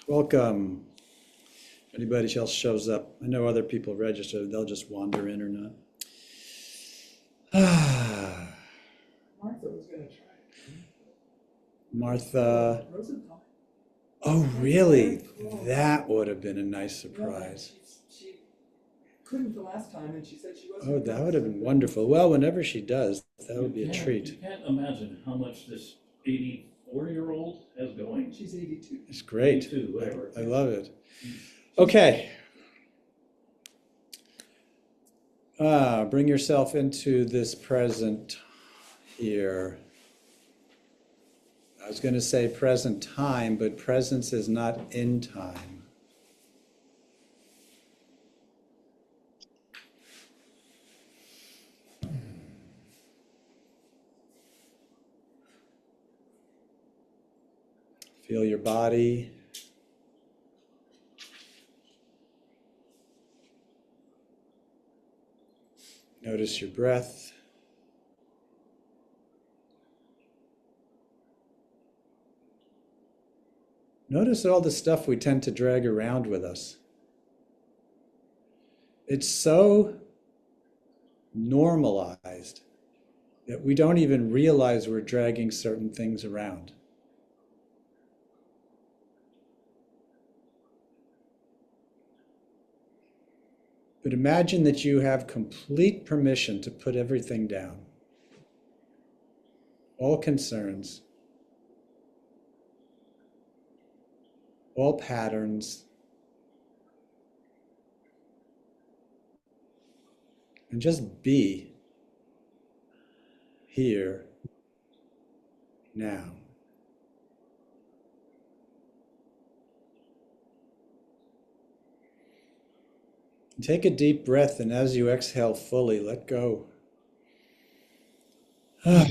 Welcome. If anybody else shows up, I know other people registered, they'll just wander in or not. Martha was going to try it. Martha. Rosenthal. Oh, really? That would have been a nice surprise. She couldn't the last time, and she said she wasn't. Oh, that would have been wonderful. Well, whenever she does, that would be a You treat. can't imagine how much this 84-year-old has going. She's 82. It's great. 82, whatever. I love it. Okay. Bring yourself into this present here. I was going to say present time, but presence is not in time. Feel your body. Notice your breath. Notice all the stuff we tend to drag around with us. It's so normalized that we don't even realize we're dragging certain things around. But imagine that you have complete permission to put everything down. All concerns, all patterns, and just be here now. Take a deep breath, and as you exhale fully, let go. You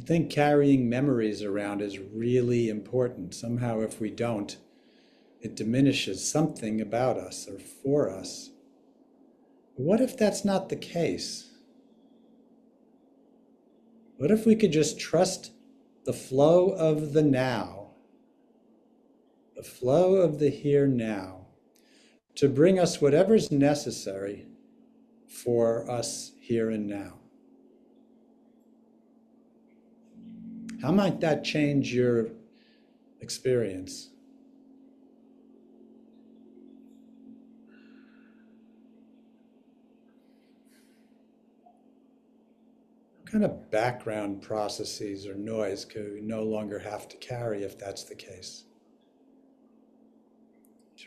think carrying memories around is really important. Somehow, if we don't, it diminishes something about us or for us. What if that's not the case? What if we could just trust the flow of the now, the flow of the here now, to bring us whatever's necessary for us here and now? How might that change your experience? What kind of background processes or noise could we no longer have to carry if that's the case?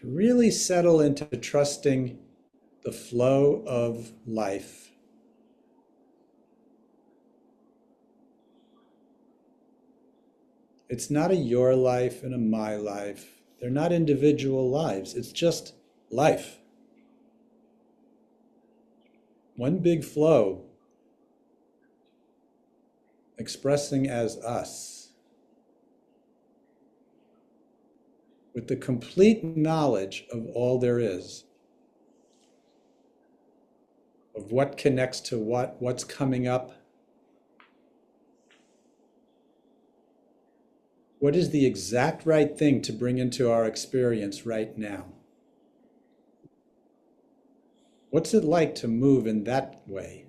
To really settle into trusting the flow of life. It's not a your life and a my life. They're not individual lives. It's just life. One big flow expressing as us, with the complete knowledge of all there is, of what connects to what's coming up. What is the exact right thing to bring into our experience right now? What's it like to move in that way?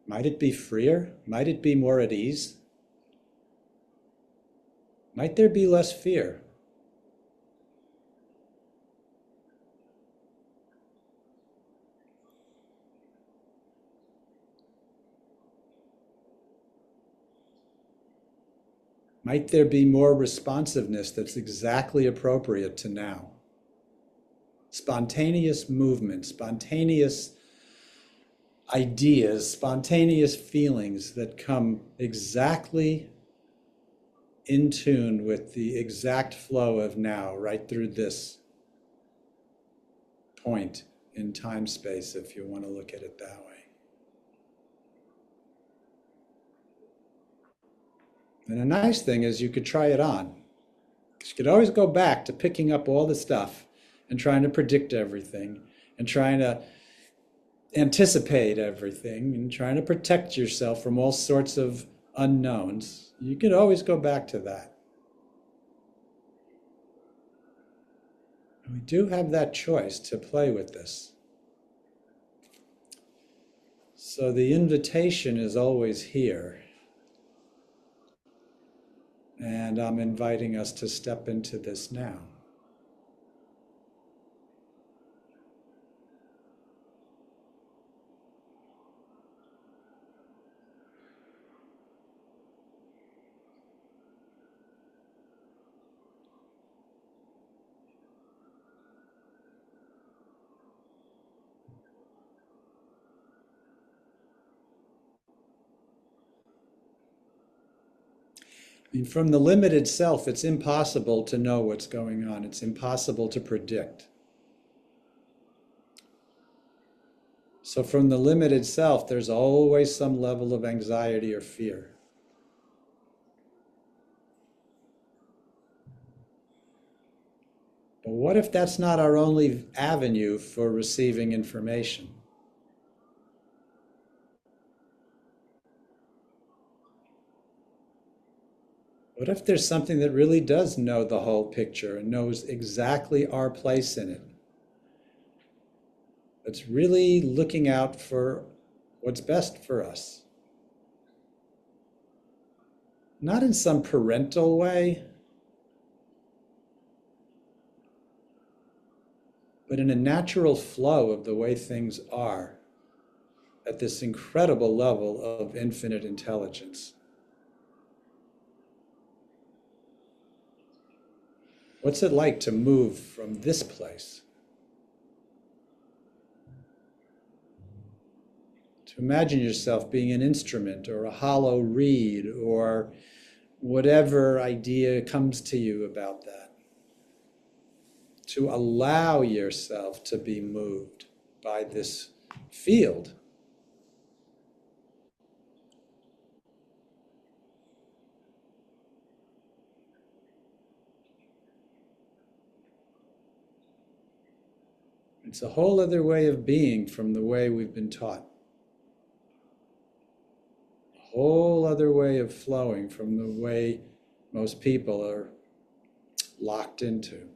Might it be freer? Might it be more at ease? Might there be less fear? Might there be more responsiveness that's exactly appropriate to now? Spontaneous movement, spontaneous ideas, spontaneous feelings that come exactly in tune with the exact flow of now, right through this point in time space, if you want to look at it that way. And a nice thing is you could try it on. You could always go back to picking up all the stuff and trying to predict everything and trying to anticipate everything and trying to protect yourself from all sorts of unknowns. You could always go back to that. We do have that choice to play with this. So the invitation is always here. And I'm inviting us to step into this now. I mean, from the limited self, it's impossible to know what's going on. It's impossible to predict. So from the limited self, there's always some level of anxiety or fear. But what if that's not our only avenue for receiving information? What if there's something that really does know the whole picture and knows exactly our place in it? That's really looking out for what's best for us. Not in some parental way, but in a natural flow of the way things are at this incredible level of infinite intelligence. What's it like to move from this place? To imagine yourself being an instrument or a hollow reed or whatever idea comes to you about that. To allow yourself to be moved by this field. It's a whole other way of being from the way we've been taught. A whole other way of flowing from the way most people are locked into.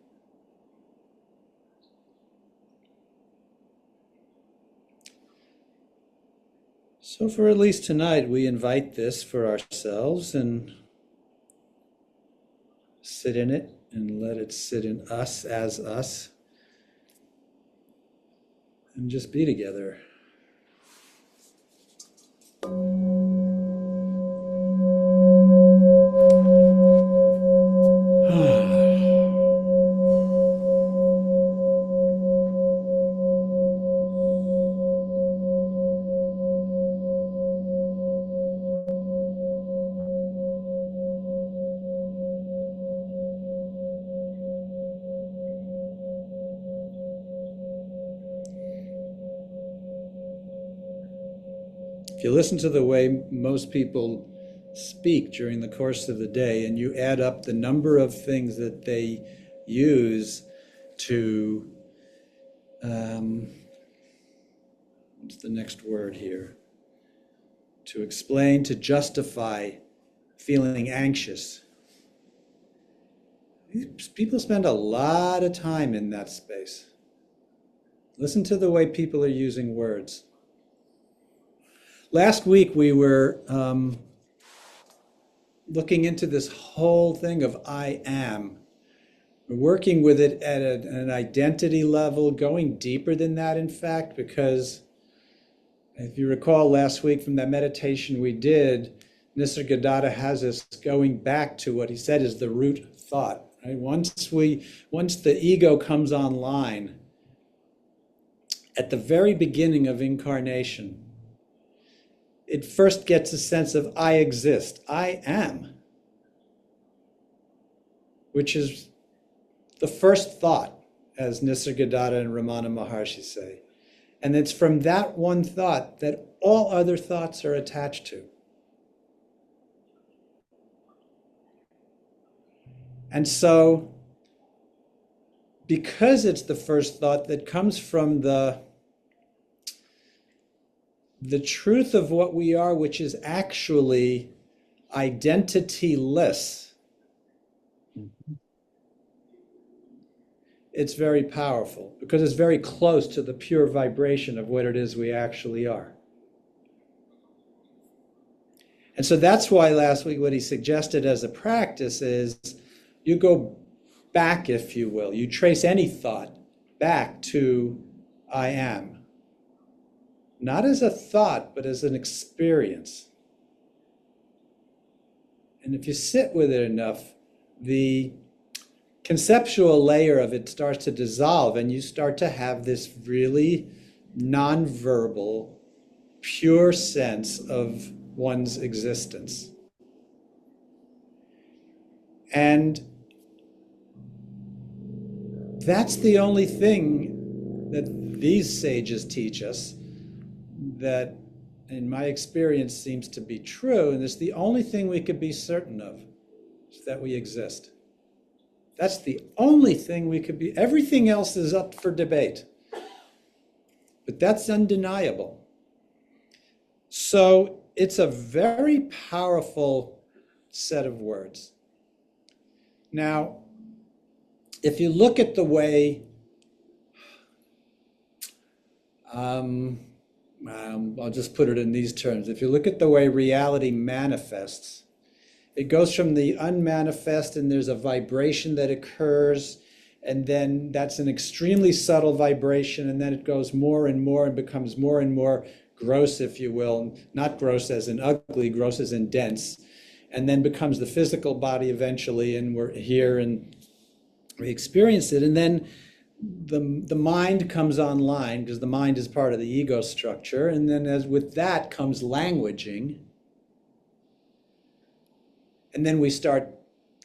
So for at least tonight, we invite this for ourselves and sit in it and let it sit in us as us. And just be together. If you listen to the way most people speak during the course of the day and you add up the number of things that they use to, what's the next word here? To explain, to justify feeling anxious. People spend a lot of time in that space. Listen to the way people are using words. Last week we were looking into this whole thing of I am. We're working with it at an identity level, going deeper than that, in fact, because if you recall last week from that meditation we did, Nisargadatta has us going back to what he said is the root thought. Right? Once the ego comes online, at the very beginning of incarnation, it first gets a sense of I exist, I am, which is the first thought, as Nisargadatta and Ramana Maharshi say. And it's from that one thought that all other thoughts are attached to. And so, because it's the first thought that comes from the truth of what we are, which is actually identityless, it's very powerful because it's very close to the pure vibration of what it is we actually are. And so that's why last week what he suggested as a practice is you go back, if you will. You trace any thought back to I am. Not as a thought, but as an experience. And if you sit with it enough, the conceptual layer of it starts to dissolve and you start to have this really nonverbal, pure sense of one's existence. And that's the only thing that these sages teach us that, in my experience, seems to be true, and it's the only thing we could be certain of, is that we exist. That's the only thing we could be. Everything else is up for debate. But that's undeniable. So it's a very powerful set of words. Now, if you look at the way, I'll just put it in these terms. If you look at the way reality manifests, it goes from the unmanifest and there's a vibration that occurs, and then that's an extremely subtle vibration, and then it goes more and more and becomes more and more gross, if you will, not gross as in ugly, gross as in dense, and then becomes the physical body eventually, and we're here and we experience it. And then the mind comes online, because the mind is part of the ego structure, and then as with that comes languaging, and then we start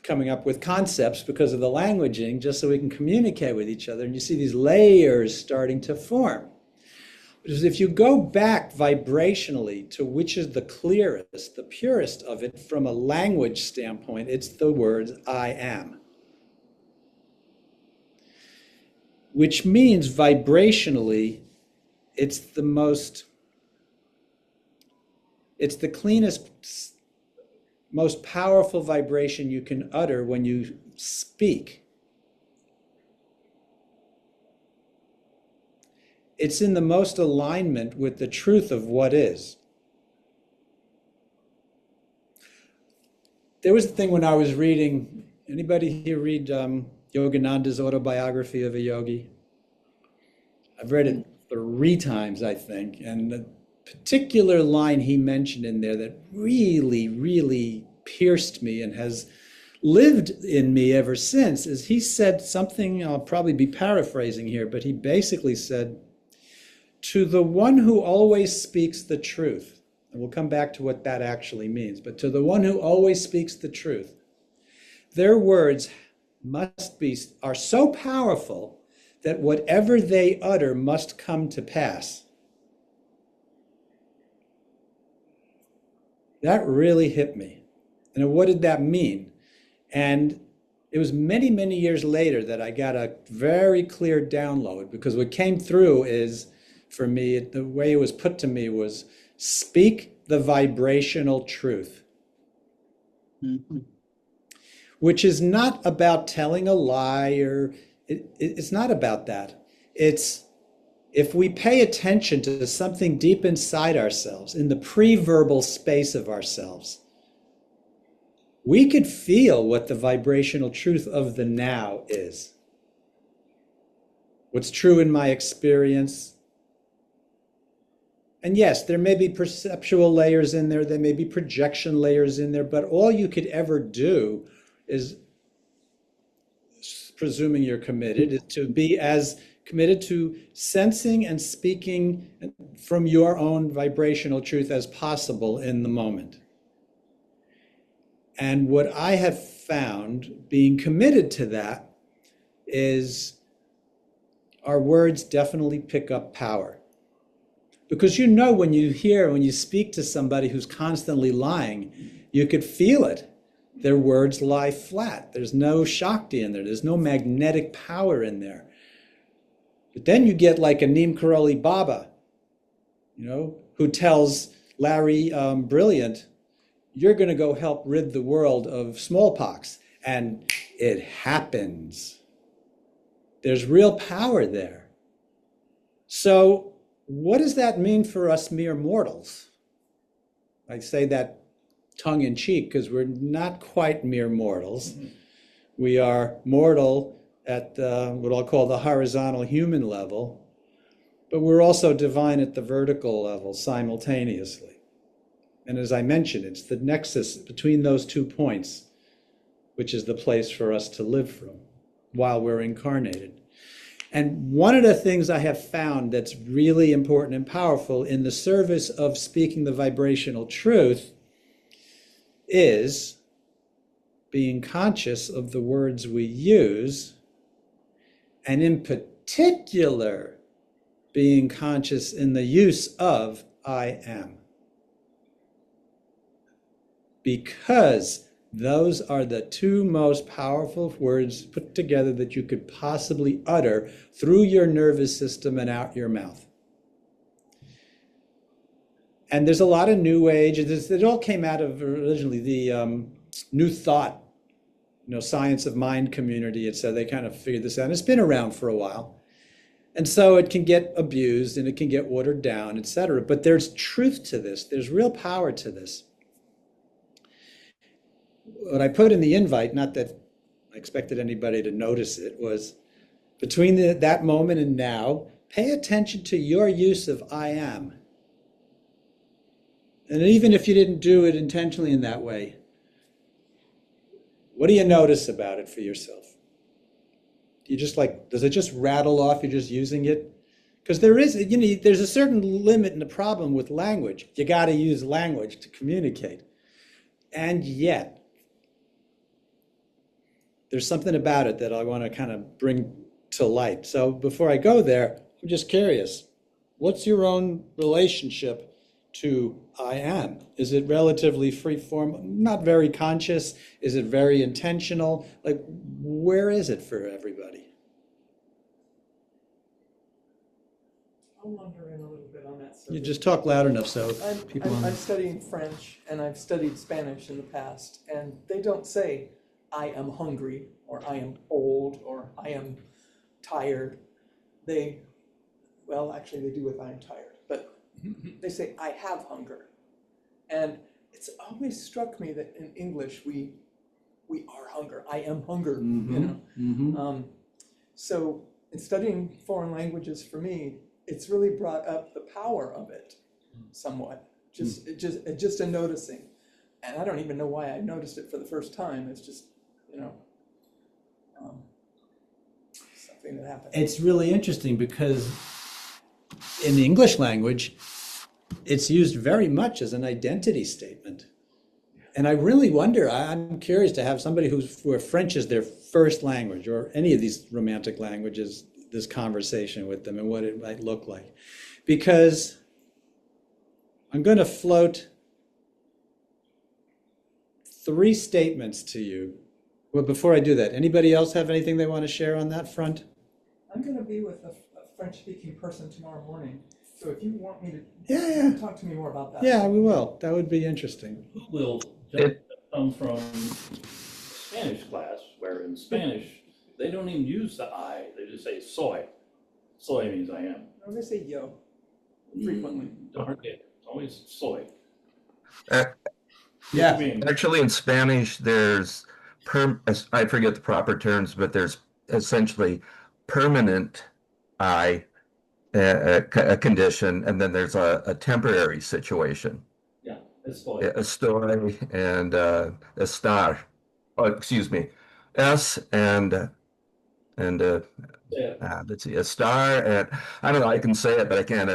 coming up with concepts because of the languaging, just so we can communicate with each other, and you see these layers starting to form. Because if you go back vibrationally to which is the clearest, the purest of it from a language standpoint, it's the words I am. Which means vibrationally, it's the cleanest, most powerful vibration you can utter when you speak. It's in the most alignment with the truth of what is. There was a thing when I was reading, anybody here read Yogananda's Autobiography of a Yogi? I've read it 3 times, I think, and the particular line he mentioned in there that really, really pierced me and has lived in me ever since is he said something, I'll probably be paraphrasing here, but he basically said, to the one who always speaks the truth, and we'll come back to what that actually means, but to the one who always speaks the truth, their words are so powerful that whatever they utter must come to pass. That really hit me. And what did that mean? And it was many, many years later that I got a very clear download, because what came through is, for me, the way it was put to me was, speak the vibrational truth. Mm-hmm. Which is not about telling a lie, or it's not about that. It's, if we pay attention to something deep inside ourselves, in the pre-verbal space of ourselves, we could feel what the vibrational truth of the now is. What's true in my experience. And yes, there may be perceptual layers in there, there may be projection layers in there, but all you could ever do is, presuming you're committed, is to be as committed to sensing and speaking from your own vibrational truth as possible in the moment. And what I have found, being committed to that, is our words definitely pick up power. Because you know when you speak to somebody who's constantly lying, you could feel it. their words lie flat. There's no Shakti in there. There's no magnetic power in there. But then you get like a Neem Karoli Baba, who tells Larry Brilliant, you're going to go help rid the world of smallpox. And it happens. There's real power there. So what does that mean for us mere mortals? I say that tongue in cheek because we're not quite mere mortals. Mm-hmm. We are mortal at what I'll call the horizontal human level, but we're also divine at the vertical level simultaneously. And as I mentioned, it's the nexus between those 2 points, which is the place for us to live from while we're incarnated. And one of the things I have found that's really important and powerful in the service of speaking the vibrational truth is being conscious of the words we use, and in particular, being conscious in the use of I am. Because those are the 2 most powerful words put together that you could possibly utter through your nervous system and out your mouth. And there's a lot of New Age. It all came out of originally the New Thought, science of mind community. It said they kind of figured this out. And it's been around for a while. And so it can get abused and it can get watered down, etc. But there's truth to this. There's real power to this. What I put in the invite, not that I expected anybody to notice it, was between that moment and now, pay attention to your use of I am. And even if you didn't do it intentionally in that way, what do you notice about it for yourself? Does it just rattle off? You're just using it? Because there's a certain limit and a problem with language. You got to use language to communicate. And yet, there's something about it that I want to kind of bring to light. So before I go there, I'm just curious, what's your own relationship to I am? Is it relatively free form, not very conscious? Is it very intentional? Like, where is it for everybody? I'll wander in a little bit on that subject. You just talk loud enough so people I'm studying French and I've studied Spanish in the past, and they don't say I am hungry or I am old or I am tired. Actually they do with I am tired, but they say I have hunger. And it's always struck me that in English we are hunger. I am hunger, Mm-hmm. So in studying foreign languages, for me, it's really brought up the power of it somewhat. Just a noticing. And I don't even know why I noticed it for the first time. It's just, something that happened. It's really interesting because in the English language, it's used very much as an identity statement. And I really wonder, I'm curious to have somebody where French is their first language, or any of these romantic languages, this conversation with them and what it might look like. Because I'm going to float 3 statements to you. Well, before I do that, anybody else have anything they want to share on that front? I'm going to be with a French-speaking person tomorrow morning. So if you want me to talk to me more about that. Yeah, we will. That would be interesting. Will just come from Spanish class, where in Spanish, they don't even use the I, they just say soy. Soy means I am. No, they say yo frequently. Don't forget, it's always soy. Yeah. Actually, in Spanish, there's I forget the proper terms, but there's essentially permanent I, a condition, and then there's a temporary situation. Yeah, it's soy. Estoy and estar. Oh, excuse me. S and let's see, estar, and I don't know. I can say it, but I can't.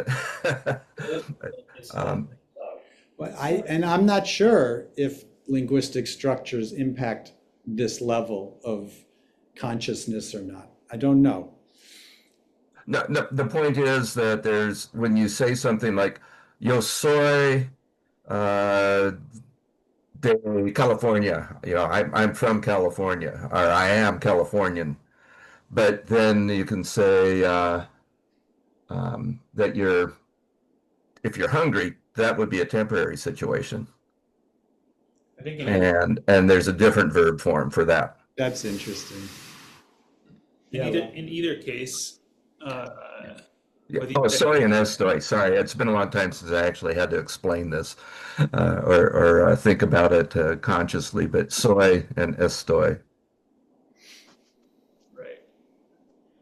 I'm not sure if linguistic structures impact this level of consciousness or not. I don't know. No, the point is that when you say something like "yo soy California, I'm from California, or I am Californian. But then you can say that if you're hungry, that would be a temporary situation. I think And there's a different verb form for that. That's interesting. in either case, Yeah. whether Oh, you- soy and estoy. Sorry, it's been a long time since I actually had to explain this or think about it consciously. But soy and estoy. right.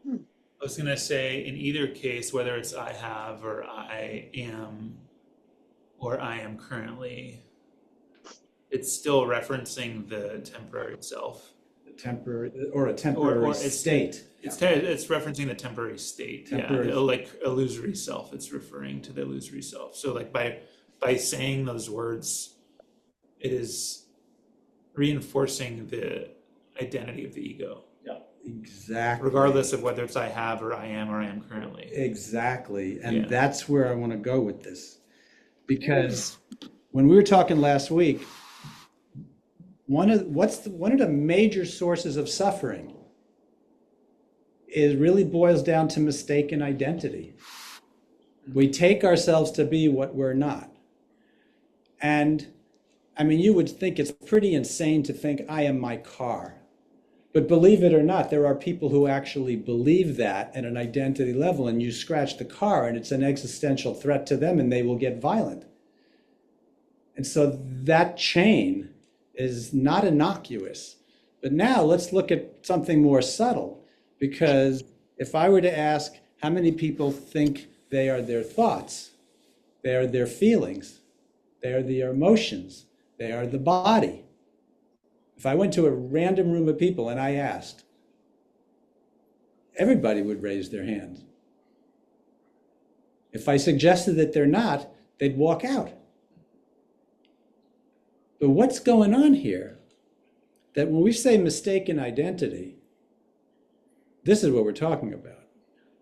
I was gonna say, in either case, whether it's I have or I am currently, it's still referencing the temporary self. Temporary or a temporary state. It's referencing the temporary state. Temporary. Yeah, like illusory self. It's referring to the illusory self. So like by saying those words, it is reinforcing the identity of the ego, Exactly. regardless of whether it's I have or I am currently. Exactly. And Yeah. that's where I want to go with this. Because when we were talking last week, one of the major sources of suffering really boils down to mistaken identity. We take ourselves to be what we're not. And I mean, you would think it's pretty insane to think I am my car. But believe it or not, there are people who actually believe that at an identity level, and you scratch the car and it's an existential threat to them and they will get violent. And so that chain is not innocuous. But now let's look at something more subtle, because if I were to ask how many people think they are their thoughts, they are their feelings, they are their emotions, they are the body. If I went to a random room of people and I asked, everybody would raise their hands. If I suggested that they're not, they'd walk out. But what's going on here? That when we say mistaken identity, this is what we're talking about.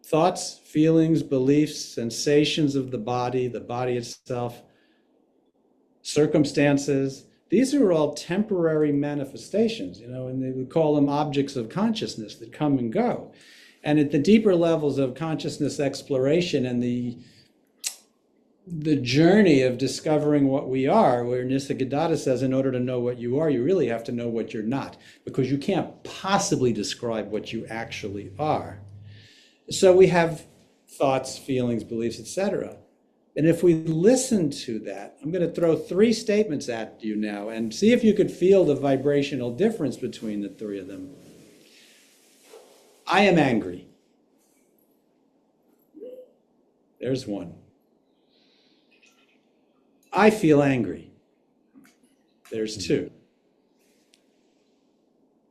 Thoughts, feelings, beliefs, sensations of the body itself, circumstances, these are all temporary manifestations, and we call them objects of consciousness that come and go. And at the deeper levels of consciousness exploration and the journey of discovering what we are, where Nisargadatta says, in order to know what you are, you really have to know what you're not, because you can't possibly describe what you actually are. So we have thoughts, feelings, beliefs, etc. And if we listen to that, I'm going to throw 3 statements at you now and see if you could feel the vibrational difference between the 3 of them. I am angry. There's one. I feel angry. There's 2.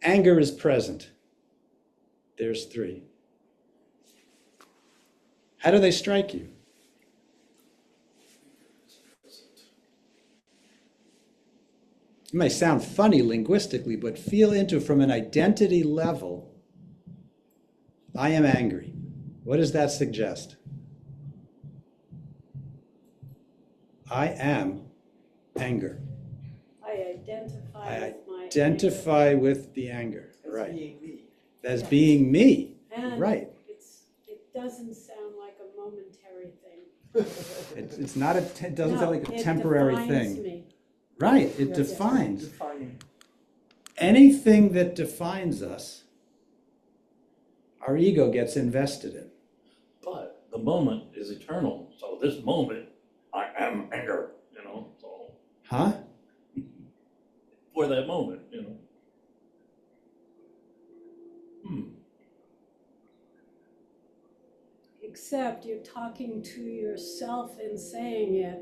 Anger is present. There's 3. How do they strike you? It may sound funny linguistically, but feel into, from an identity level, I am angry. What does that suggest? I am anger. I identify Identify with the anger, As right? being me. As being me, And right? it doesn't sound like a momentary thing. It's not it doesn't No, sound like a it temporary defines thing. me. Right, it Yes. defines. Defining. Anything that defines us, our ego gets invested in. But the moment is eternal. So this moment, I am anger, so Huh? for that moment, Except you're talking to yourself and saying it,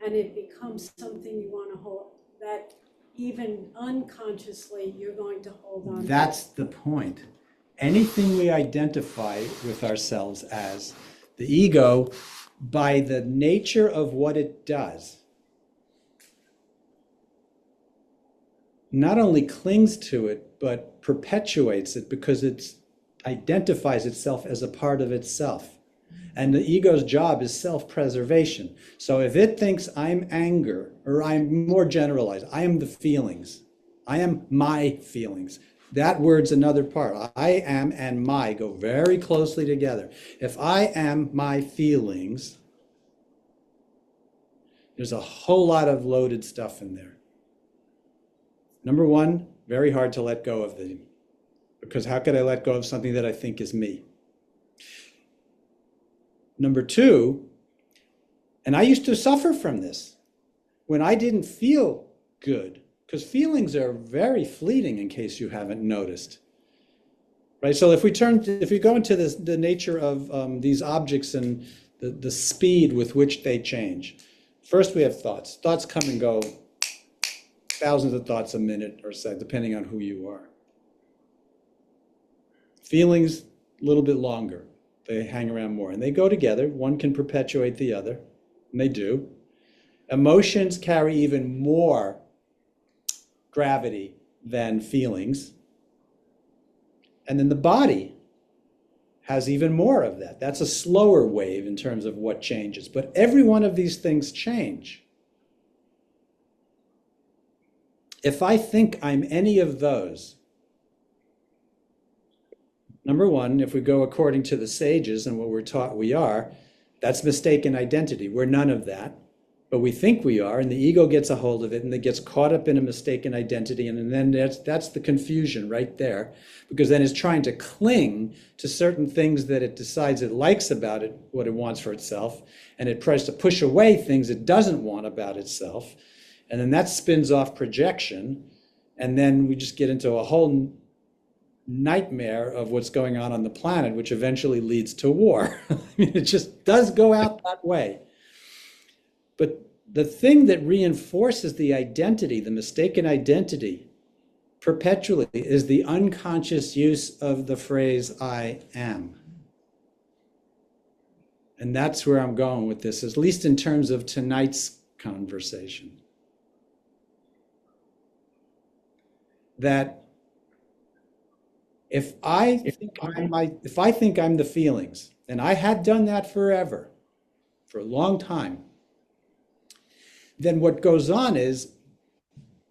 and it becomes something you want to hold, that even unconsciously you're going to hold on to. That's the point. Anything we identify with ourselves as, the ego, by the nature of what it does, not only clings to it, but perpetuates it, because it identifies itself as a part of itself. And the ego's job is self-preservation. So if it thinks I'm anger, or I'm more generalized, I am the feelings, I am my feelings. That word's another part. I am and my go very closely together. If I am my feelings, there's a whole lot of loaded stuff in there. Number one, very hard to let go of them. Because how could I let go of something that I think is me? Number two, and I used to suffer from this when I didn't feel good, because feelings are very fleeting in case you haven't noticed. Right? So if we go into the nature of these objects and the speed with which they change. First we have thoughts. Thoughts come and go, thousands of thoughts a minute or so, depending on who you are. Feelings, a little bit longer. They hang around more and they go together. One can perpetuate the other, and they do. Emotions carry even more gravity than feelings. And then the body has even more of that. That's a slower wave in terms of what changes. But every one of these things change. If I think I'm any of those, number one, if we go according to the sages and what we're taught we are, that's mistaken identity. We're none of that, but we think we are, and the ego gets a hold of it, and it gets caught up in a mistaken identity, and then that's the confusion right there, because then it's trying to cling to certain things that it decides it likes about it, what it wants for itself, and it tries to push away things it doesn't want about itself, and then that spins off projection, and then we just get into a whole nightmare of what's going on the planet, which eventually leads to war. I mean, it just does go out that way. But the thing that reinforces the identity, the mistaken identity, perpetually is the unconscious use of the phrase, I am. And that's where I'm going with this, at least in terms of tonight's conversation. That if I think I'm the feelings, and I had done that forever, for a long time, then what goes on is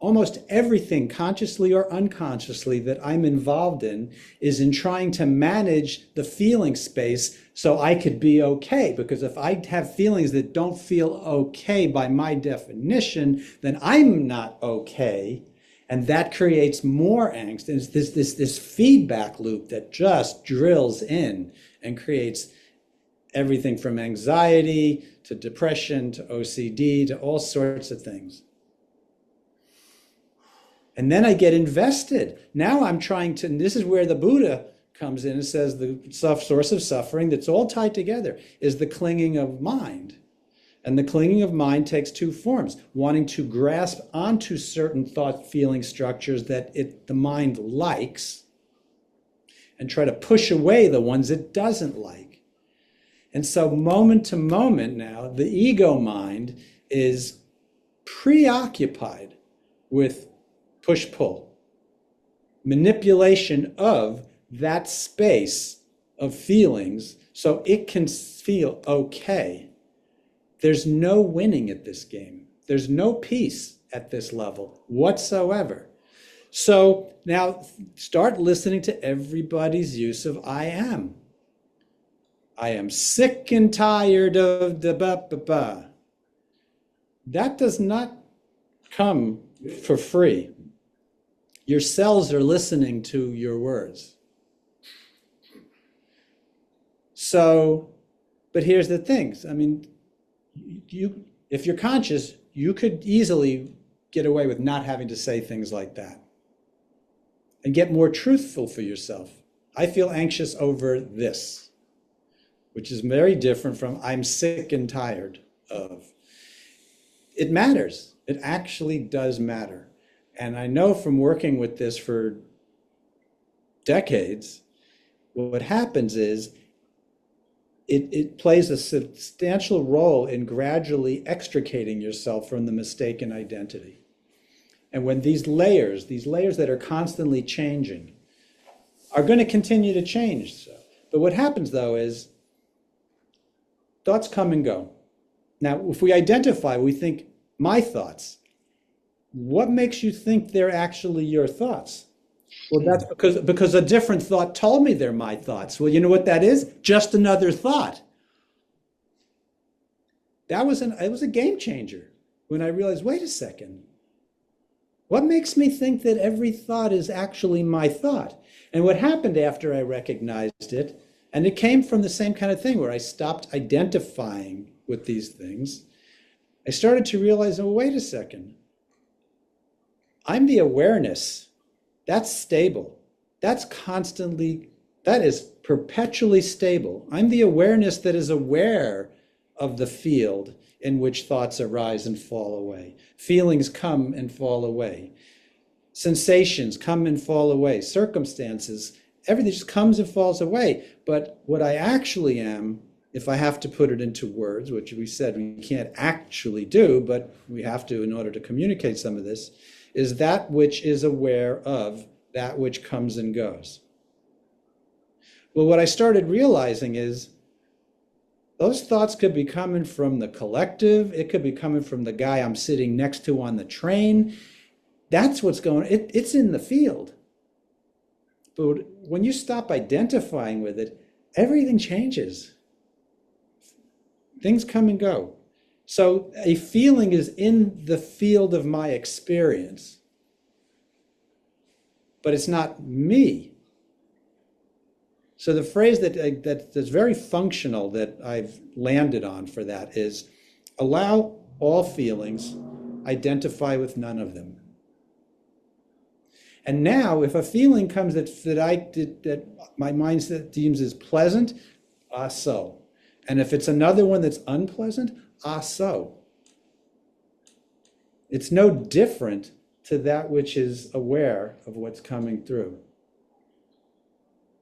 almost everything, consciously or unconsciously, that I'm involved in is in trying to manage the feeling space so I could be okay. Because if I have feelings that don't feel okay by my definition, then I'm not okay. And that creates more angst. And it's this feedback loop that just drills in and creates everything from anxiety to depression to OCD to all sorts of things. And then I get invested. Now I'm trying to, and this is where the Buddha comes in and says the source of suffering that's all tied together is the clinging of mind. And the clinging of mind takes two forms: wanting to grasp onto certain thought feeling structures that the mind likes and try to push away the ones it doesn't like. And so moment to moment now, the ego mind is preoccupied with push-pull, manipulation of that space of feelings so it can feel okay. There's no winning at this game. There's no peace at this level whatsoever. So now start listening to everybody's use of I am. I am sick and tired of the ba-ba-ba. That does not come for free. Your cells are listening to your words. So, but here's the things. I mean, if you're conscious, you could easily get away with not having to say things like that and get more truthful for yourself. I feel anxious over this, which is very different from I'm sick and tired of. It matters. It actually does matter. And I know from working with this for decades, what happens is it plays a substantial role in gradually extricating yourself from the mistaken identity. And when these layers that are constantly changing, are going to continue to change. But what happens though is thoughts come and go. Now, if we identify, we think, my thoughts. What makes you think they're actually your thoughts? Well, that's because a different thought told me they're my thoughts. Well, you know what that is? Just another thought. It was a game changer when I realized, wait a second. What makes me think that every thought is actually my thought? And what happened after I recognized it, and it came from the same kind of thing where I stopped identifying with these things, I started to realize, oh, wait a second. I'm the awareness. That's stable. That is perpetually stable. I'm the awareness that is aware of the field in which thoughts arise and fall away. Feelings come and fall away. Sensations come and fall away. Circumstances, everything just comes and falls away. But what I actually am, if I have to put it into words, which we said we can't actually do, but we have to in order to communicate some of this, is that which is aware of that which comes and goes. Well, what I started realizing is those thoughts could be coming from the collective. It could be coming from the guy I'm sitting next to on the train. That's what's going on. It's in the field. But when you stop identifying with it, everything changes. Things come and go. So a feeling is in the field of my experience, but it's not me. So the phrase that's very functional that I've landed on for that is, allow all feelings, identify with none of them. And now, if a feeling comes that my mind deems as pleasant, so. And if it's another one that's unpleasant, so. It's no different to that which is aware of what's coming through.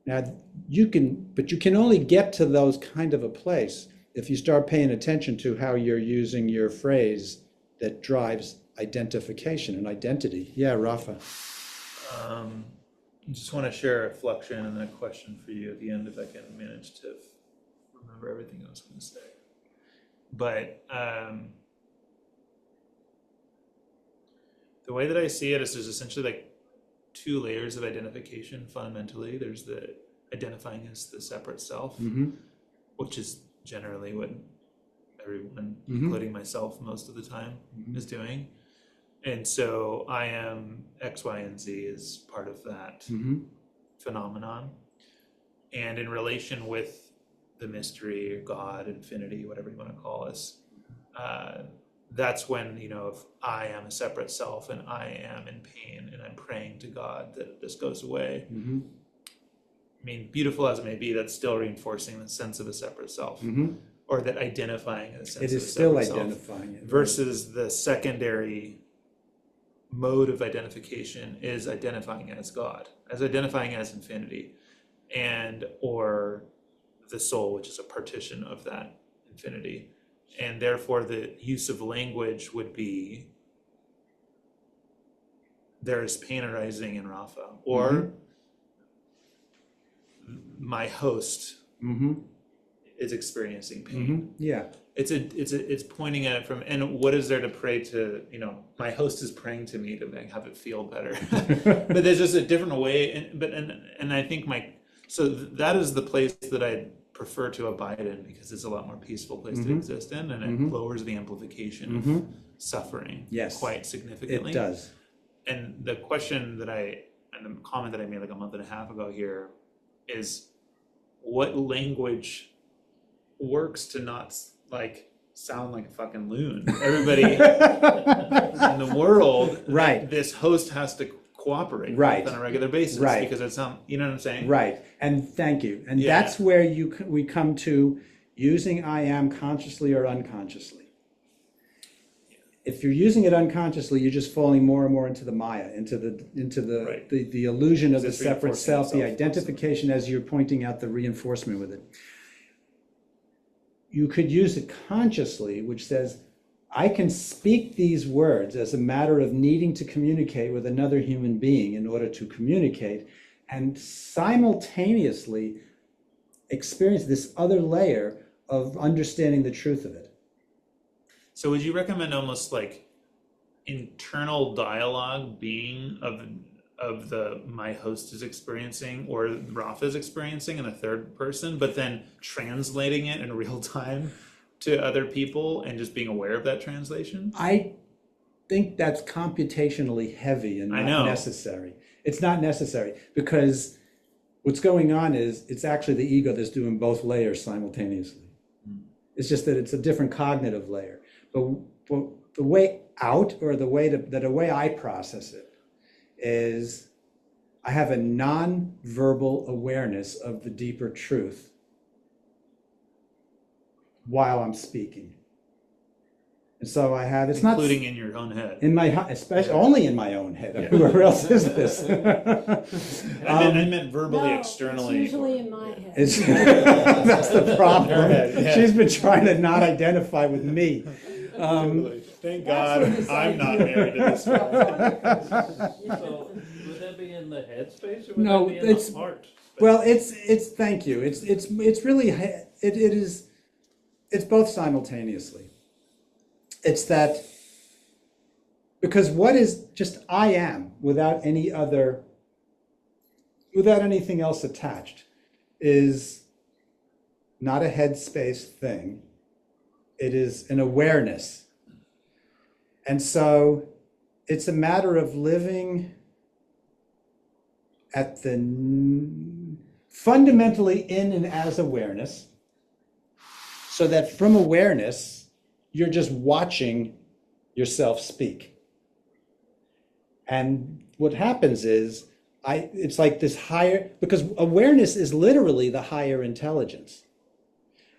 Now, you can only get to those kind of a place if you start paying attention to how you're using your phrase that drives identification and identity. Yeah, Rafa. I just want to share a reflection and then a question for you at the end if I can manage to remember everything I was going to say. But the way that I see it is there's essentially like two layers of identification fundamentally. There's the identifying as the separate self, which is generally what everyone, including myself most of the time, is doing. And so I am X, Y, and Z is part of that phenomenon. And in relation with the mystery, or God, infinity, whatever you want to call us, that's when, if I am a separate self and I am in pain and I'm praying to God that this goes away. I mean, beautiful as it may be, that's still reinforcing the sense of a separate self, or that identifying as a sense of a separate self. It is still identifying it. Versus the secondary mode of identification is identifying as God, as identifying as infinity, and or the soul, which is a partition of that infinity. And therefore the use of language would be, there is pain arising in Rafa, or my host is experiencing pain. Yeah. It's pointing at it from, and what is there to pray to, my host is praying to me to have it feel better. But there's just a different way. And I think that is the place that I prefer to abide in, because it's a lot more peaceful place to exist in, and it lowers the amplification of suffering quite significantly. It does. And the question and the comment that I made like a month and a half ago here is, what language works to not sound like a fucking loon? Everybody in the world, this host has to cooperate with on a regular basis, because it's you know what I'm saying? Right. And thank you. And that's where we come to using I am consciously or unconsciously. If you're using it unconsciously, you're just falling more and more into the Maya, into the illusion of the separate self, the identification, as you're pointing out, the reinforcement with it. You could use it consciously, which says, I can speak these words as a matter of needing to communicate with another human being in order to communicate, and simultaneously experience this other layer of understanding the truth of it. So would you recommend almost like internal dialogue being of the my host is experiencing or Rafa is experiencing in a third person, but then translating it in real time to other people and just being aware of that translation? I think that's computationally heavy and I not know. necessary. It's not necessary because what's going on is it's actually the ego that's doing both layers simultaneously. It's just that it's a different cognitive layer. But the way out, or the way I process it, is I have a non-verbal awareness of the deeper truth while I'm speaking. And so I have, it's Including not in your own head. in my, especially only in my own head. Whoever else is this? I meant verbally, No, externally. it's usually in my head. That's the problem. Her head, yeah. She's been trying to not identify with me. Thank That's what God this I'm not idea- married to this guy. So would that be in the head space or would No, that be in it's- the heart space? Well, it's thank you. It's really it's both simultaneously. It's that because what is just I am without anything else attached is not a headspace thing. It is an awareness. And so it's a matter of living at the fundamentally in and as awareness, so that from awareness, you're just watching yourself speak. And what happens is, it's like this higher, because awareness is literally the higher intelligence.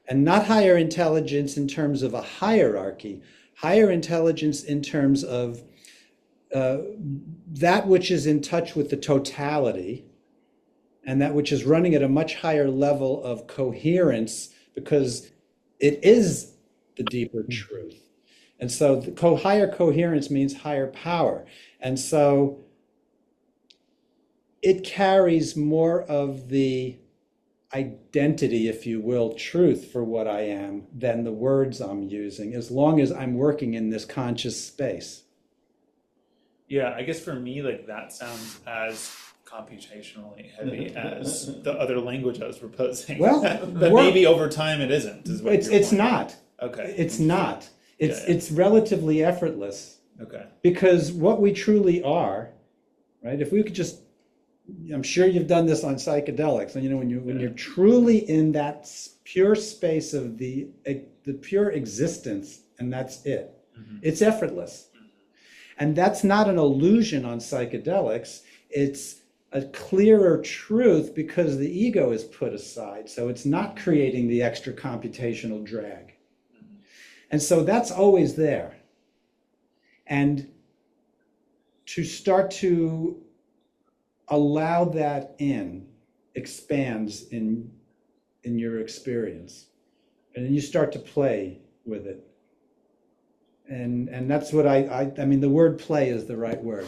And not higher intelligence in terms of a hierarchy, higher intelligence in terms of that which is in touch with the totality, and that which is running at a much higher level of coherence, because it is the deeper truth. And so the higher coherence means higher power. And so it carries more of the identity, if you will, truth for what I am than the words I'm using, as long as I'm working in this conscious space. Yeah, I guess for me, like that sounds as computationally heavy as the other language I was proposing. Well, but maybe over time it isn't. Is what your It's point. not. Okay. It's not. Yeah. It's relatively effortless. Okay. Because what we truly are, right? If we could just, I'm sure you've done this on psychedelics, and when you're truly in that pure space of the pure existence, and that's it. Mm-hmm. It's effortless. And that's not an illusion on psychedelics. It's a clearer truth because the ego is put aside. So it's not creating the extra computational drag. And so that's always there. And to start to allow that in expands in your experience. And then you start to play with it. And that's what I mean, the word play is the right word.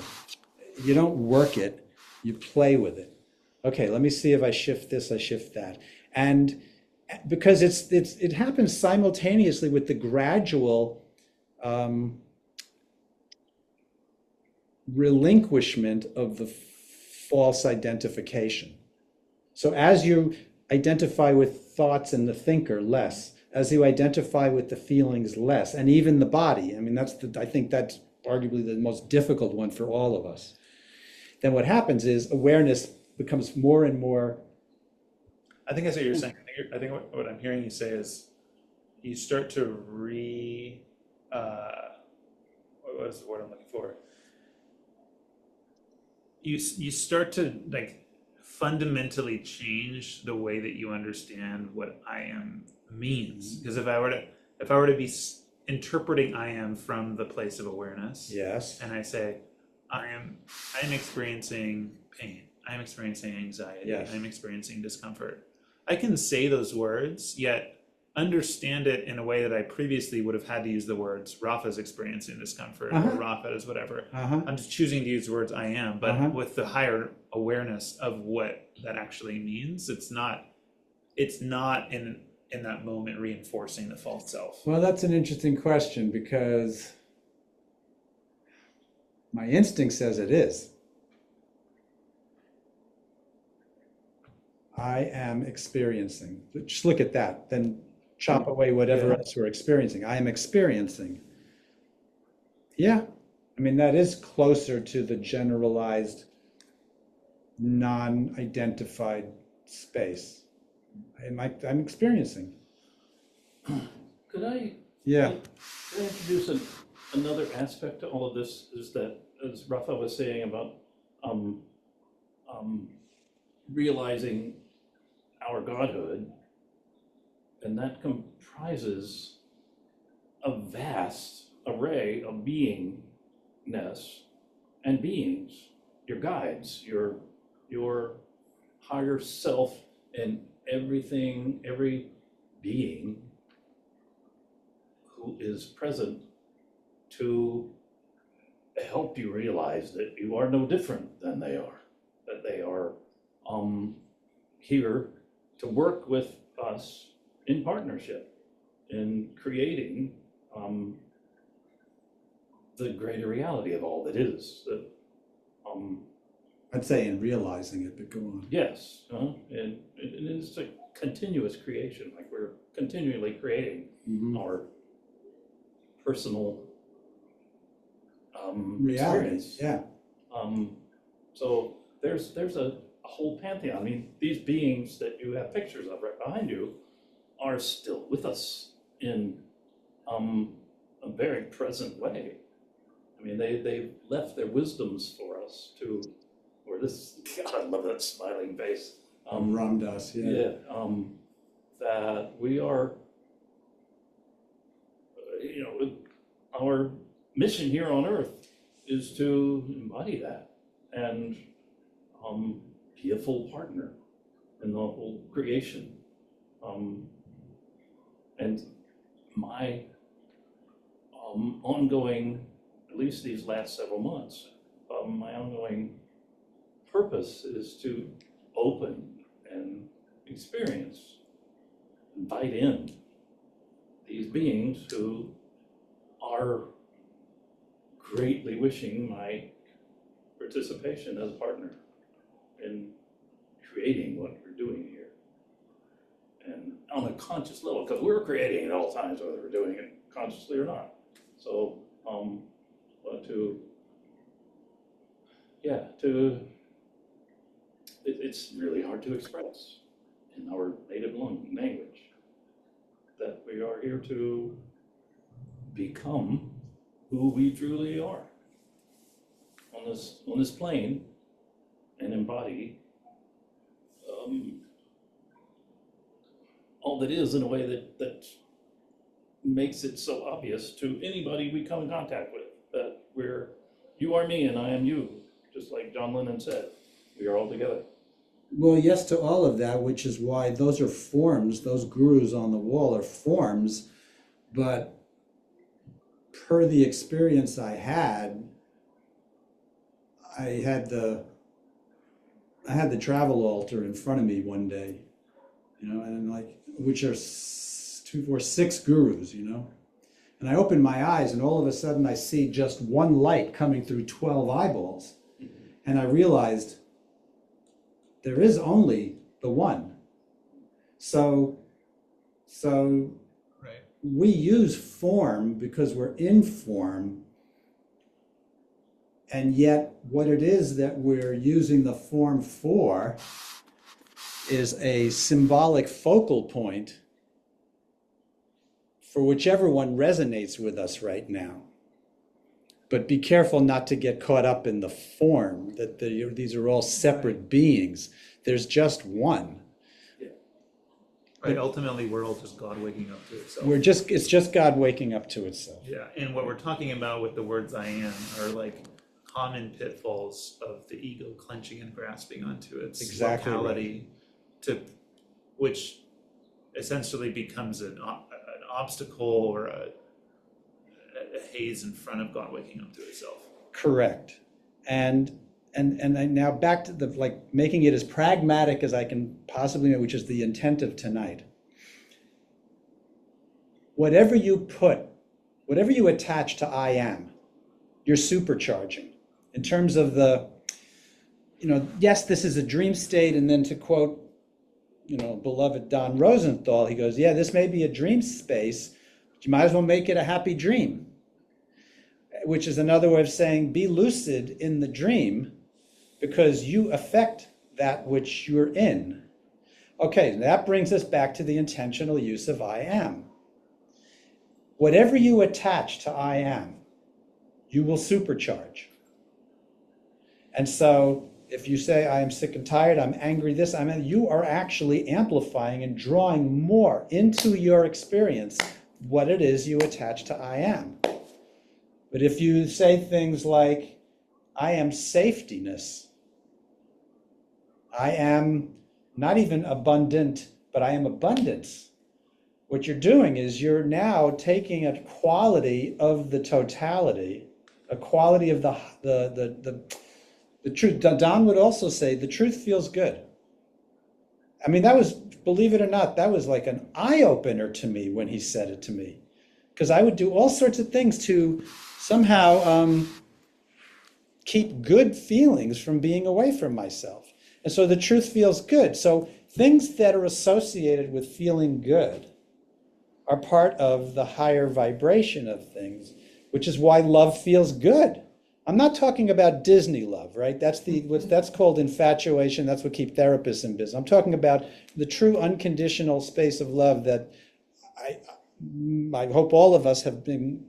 You don't work it, you play with it. Okay, let me see if I shift this, I shift that. And because it happens simultaneously with the gradual relinquishment of the false identification. So as you identify with thoughts and the thinker less, as you identify with the feelings less, and even the body, I mean, I think that's arguably the most difficult one for all of us. Then what happens is awareness becomes more and more. I think that's what you're saying. I think what I'm hearing you say is you start to what is the word I'm looking for? You start to like fundamentally change the way that you understand what I am means. Because if I were to be interpreting I am from the place of awareness, Yes. and I say I am experiencing pain, I'm experiencing anxiety, Yes. I'm experiencing discomfort. I can say those words, yet understand it in a way that I previously would have had to use the words Rafa's experiencing discomfort or Rafa is whatever. I'm just choosing to use the words I am, but with the higher awareness of what that actually means. It's not in in that moment reinforcing the false self? Well, that's an interesting question because my instinct says it is. I am experiencing. Just look at that, then chop away whatever Yeah. else we're experiencing. I am experiencing. Yeah, I mean, that is closer to the generalized, non-identified space. I'm experiencing. Could I Yeah. Could I introduce another aspect to all of this? Is that, as Rafa was saying about realizing our godhood, and that comprises a vast array of beingness and beings, your guides, your higher self, and everything, every being who is present to help you realize that you are no different than they are, that they are here to work with us in partnership in creating the greater reality of all that is. That I'd say in realizing it, but go on. yes, and it is a continuous creation. Like we're continually creating Mhm. our personal Reality, experience. yeah. So there's a whole pantheon. I mean, these beings that you have pictures of right behind you are still with us in a very present way. I mean, they've left their wisdoms for us to, or this, God, I love that smiling face. Ram Dass, yeah. That we are, our mission here on Earth is to embody that and be a full partner in the whole creation. And my ongoing, at least these last several months, my ongoing purpose is to open and experience, invite in these beings who are greatly wishing my participation as a partner in creating what we're doing here. And on a conscious level, because we're creating at all times, whether we're doing it consciously or not. So, but it's really hard to express in our native language that we are here to become who we truly are on this plane and embody all that is in a way that makes it so obvious to anybody we come in contact with that you are me and I am you, just like John Lennon said, we are all together. Well, yes to all of that, which is why those are forms, those gurus on the wall are forms, but per the experience I had the travel altar in front of me one day, and like, which are 2, 4, 6 gurus, and I open my eyes and all of a sudden I see just one light coming through 12 eyeballs. And I realized there is only the one. So Right. we use form because we're in form, and yet what it is that we're using the form for is a symbolic focal point for whichever one resonates with us right now. But be careful not to get caught up in the form, that these are all separate beings. There's just one. Right. Ultimately, we're all just God waking up to itself. It's just God waking up to itself. Yeah, and what we're talking about with the words I am are like common pitfalls of the ego clenching and grasping onto its Exactly locality, which essentially becomes an obstacle or a haze in front of God waking up to itself. Correct. And I now back to making it as pragmatic as I can possibly, which is the intent of tonight. whatever you attach to I am, you're supercharging. In terms of the, yes, this is a dream state, and then to quote, beloved Don Rosenthal, he goes, yeah, this may be a dream space, but you might as well make it a happy dream, which is another way of saying be lucid in the dream because you affect that which you're in. Okay, that brings us back to the intentional use of I am. Whatever you attach to I am, you will supercharge. And so if you say, I am sick and tired, I'm angry, you are actually amplifying and drawing more into your experience what it is you attach to I am. But if you say things like, I am safetyness, I am not even abundant, but I am abundance, what you're doing is you're now taking a quality of the totality, a quality of the truth. Don would also say the truth feels good. I mean, that was, believe it or not, that was like an eye-opener to me when he said it to me. Because I would do all sorts of things to somehow keep good feelings from being away from myself. And so the truth feels good. So things that are associated with feeling good are part of the higher vibration of things, which is why love feels good. I'm not talking about Disney love, right? That's called infatuation. That's what keeps therapists in business. I'm talking about the true unconditional space of love that I hope all of us have been,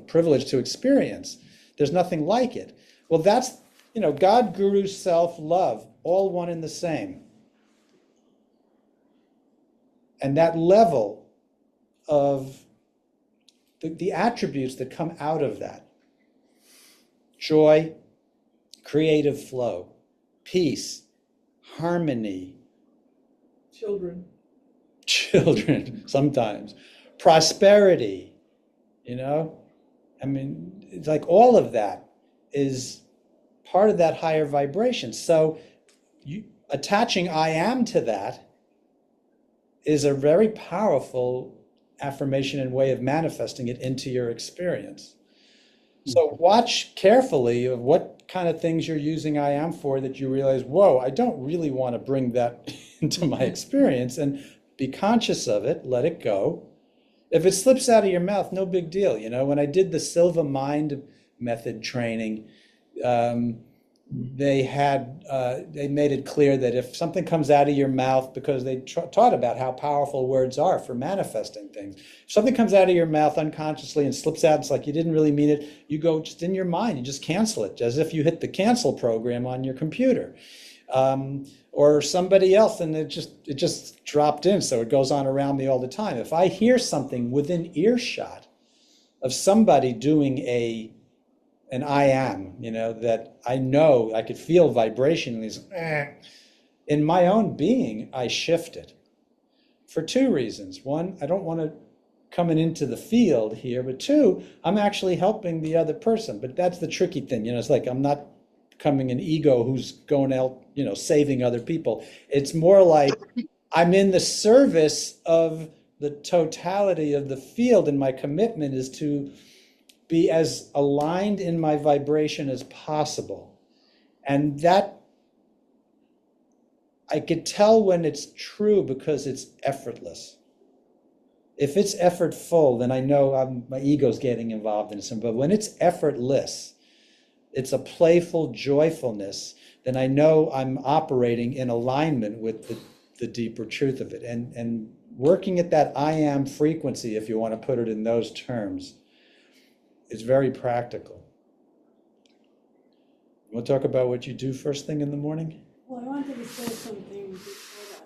privileged to experience. There's nothing like it. Well, that's, God, Guru, self, love, all one and the same. And that level of the attributes that come out of that, joy, creative flow, peace, harmony, Children. sometimes, prosperity, I mean, it's like all of that is part of that higher vibration. So attaching I am to that is a very powerful affirmation and way of manifesting it into your experience. So watch carefully of what kind of things you're using I am for that you realize, whoa, I don't really want to bring that into my experience, and be conscious of it, let it go. If it slips out of your mouth, no big deal. When I did the Silva Mind method training, they made it clear that if something comes out of your mouth, because they taught about how powerful words are for manifesting things. If something comes out of your mouth unconsciously and slips out, it's like you didn't really mean it. You go just in your mind, you just cancel it, as if you hit the cancel program on your computer. Or somebody else, and it just dropped in, so it goes on around me all the time. If I hear something within earshot of somebody doing an I am, that I know I could feel vibration in these, in my own being, I shift it for two reasons. One, I don't want to coming into the field here, but two, I'm actually helping the other person. But that's the tricky thing, it's like I'm not becoming an ego who's going out, saving other people. It's more like I'm in the service of the totality of the field, and my commitment is to be as aligned in my vibration as possible. And that, I could tell when it's true because it's effortless. If it's effortful, then I know my ego's getting involved in some, but when it's effortless, it's a playful joyfulness, then I know I'm operating in alignment with the deeper truth of it. And working at that I am frequency, if you want to put it in those terms, is very practical. You want to talk about what you do first thing in the morning? Well, I wanted to say something before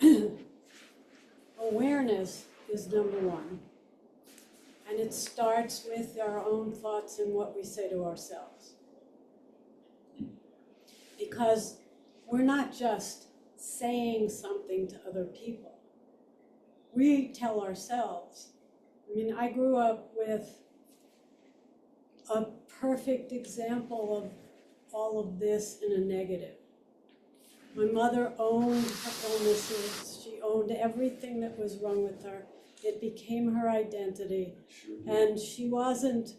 that. Awareness is number one. And it starts with our own thoughts and what we say to ourselves. Because we're not just saying something to other people. We tell ourselves. I mean, I grew up with a perfect example of all of this in a negative. My mother owned her illnesses. She owned everything that was wrong with her. It became her identity. And she wasn't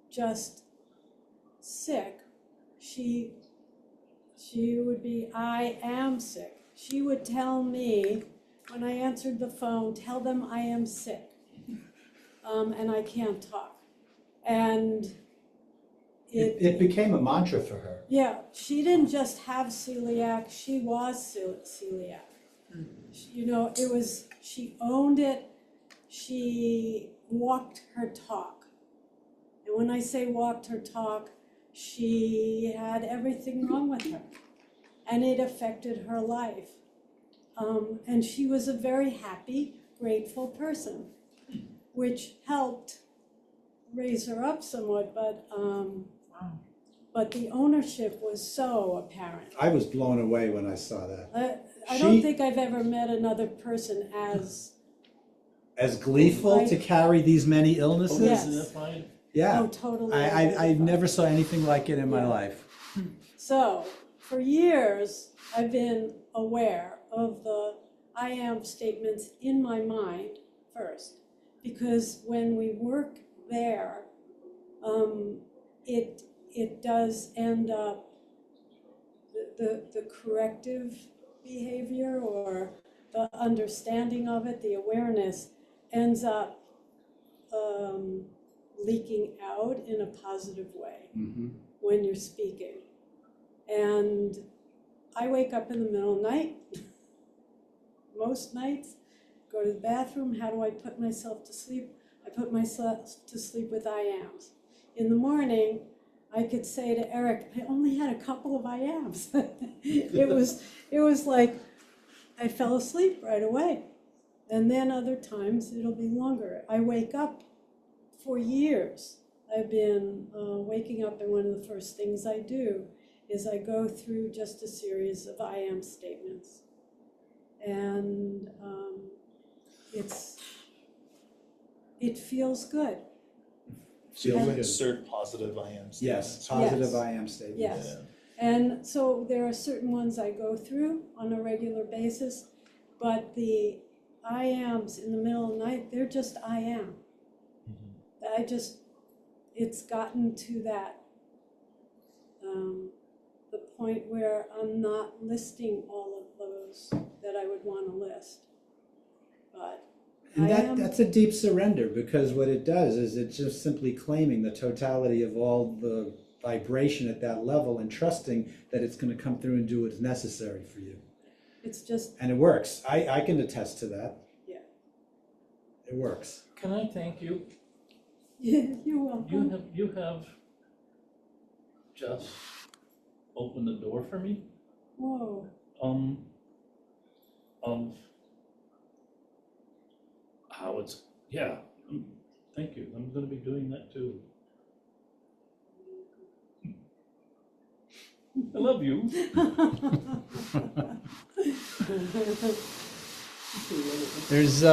just sick. She would be, I am sick. She would tell me, when I answered the phone, tell them I am sick. And I can't talk. And It became a mantra for her. yeah, she didn't just have celiac, she was celiac. You know, she owned it, she walked her talk. And when I say walked her talk, she had everything wrong with her. And it affected her life. And she was a very happy, grateful person, which helped raise her up somewhat, but the ownership was so apparent. I was blown away when I saw that. I don't think I've ever met another person as gleeful to carry these many illnesses. Yes. Yeah. Oh, totally. I never saw anything like it in my life. So, for years, I've been aware of the I am statements in my mind first, because when we work there, it does end up, the corrective behavior or the understanding of it, the awareness, ends up leaking out in a positive way when you're speaking. And I wake up in the middle of the night, most nights, go to the bathroom. How do I put myself to sleep? I put myself to sleep with I ams. In the morning, I could say to Eric, I only had a couple of I ams. It was like I fell asleep right away. And then other times it'll be longer. I wake up for years. I've been waking up, and one of the first things I do is I go through just a series of I am statements. And it feels good. Feels good. Insert positive I am statements. Yes, positive Yes. I am statements. Yes. And so there are certain ones I go through on a regular basis, but the I ams in the middle of the night, they're just I am. It's gotten to that, the point where I'm not listing all of those that I would want to list. But And that's a deep surrender, because what it does is it's just simply claiming the totality of all the vibration at that level and trusting that it's going to come through and do what's necessary for you. it's just, And it works. I can attest to that. yeah. It works. Can I thank you? You're welcome. You have just opened the door for me, Whoa. of how it's, thank you. I'm gonna be doing that too. I love you. There's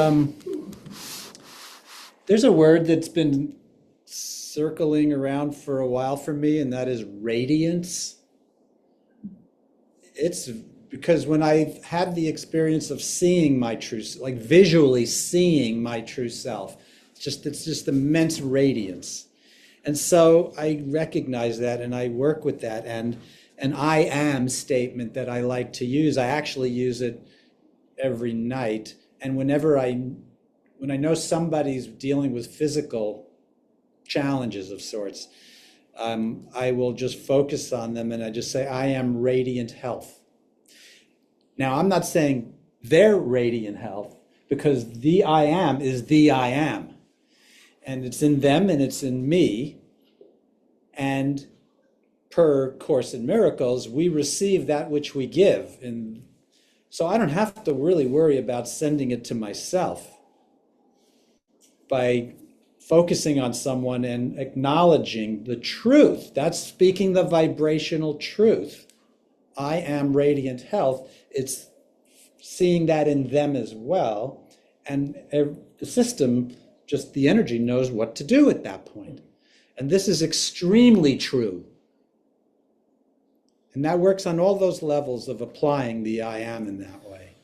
a word that's been circling around for a while for me, and that is radiance. It's because when I had the experience of seeing my true, like visually seeing my true self, it's just immense radiance. And so I recognize that, and I work with that. And an I am statement that I like to use, I actually use it every night. And when I know somebody's dealing with physical challenges of sorts, I will just focus on them, and I just say, I am radiant health. Now, I'm not saying they're radiant health, because the I am is the I am. And it's in them and it's in me. And per Course in Miracles, we receive that which we give. And so I don't have to really worry about sending it to myself. By focusing on someone and acknowledging the truth, that's speaking the vibrational truth. I am radiant health. It's seeing that in them as well. And the system, just the energy, knows what to do at that point. And this is extremely true. And that works on all those levels of applying the I am in that way.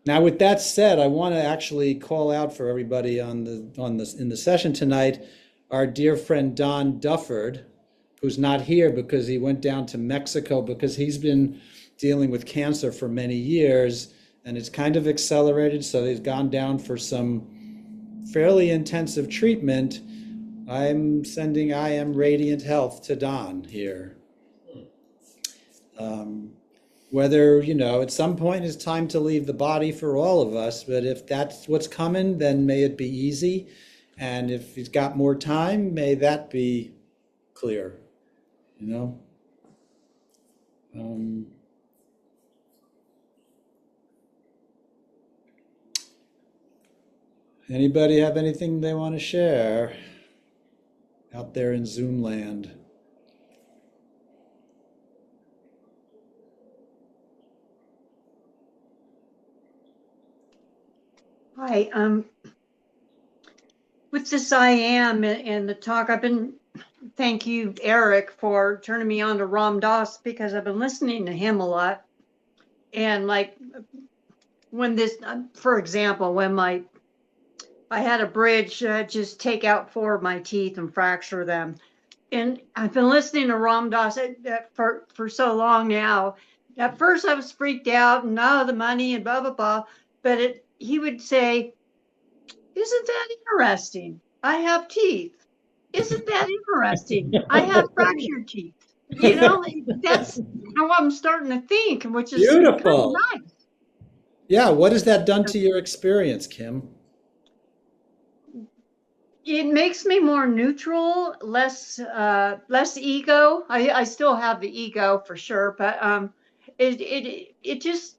Now, with that said, I want to actually call out for everybody in the session tonight, our dear friend Don Dufford, who's not here because he went down to Mexico because he's been dealing with cancer for many years, and it's kind of accelerated, so he's gone down for some fairly intensive treatment. I'm sending I am radiant health to Don here. Whether, at some point it's time to leave the body for all of us, but if that's what's coming, then may it be easy. And if he's got more time, may that be clear, Anybody have anything they want to share out there in Zoom land? Hi, with this I am and the talk, thank you, Eric, for turning me on to Ram Dass because I've been listening to him a lot. And like when for example, when I had a bridge, just take out 4 of my teeth and fracture them. And I've been listening to Ram Dass for so long now. At first I was freaked out and the money and blah, blah, blah. But he would say, isn't that interesting? I have teeth. Isn't that interesting? I have fractured teeth. That's how I'm starting to think, which is kind of Beautiful. nice. Yeah, what has that done to your experience, Kim? It makes me more neutral, less ego. I still have the ego for sure, but it just,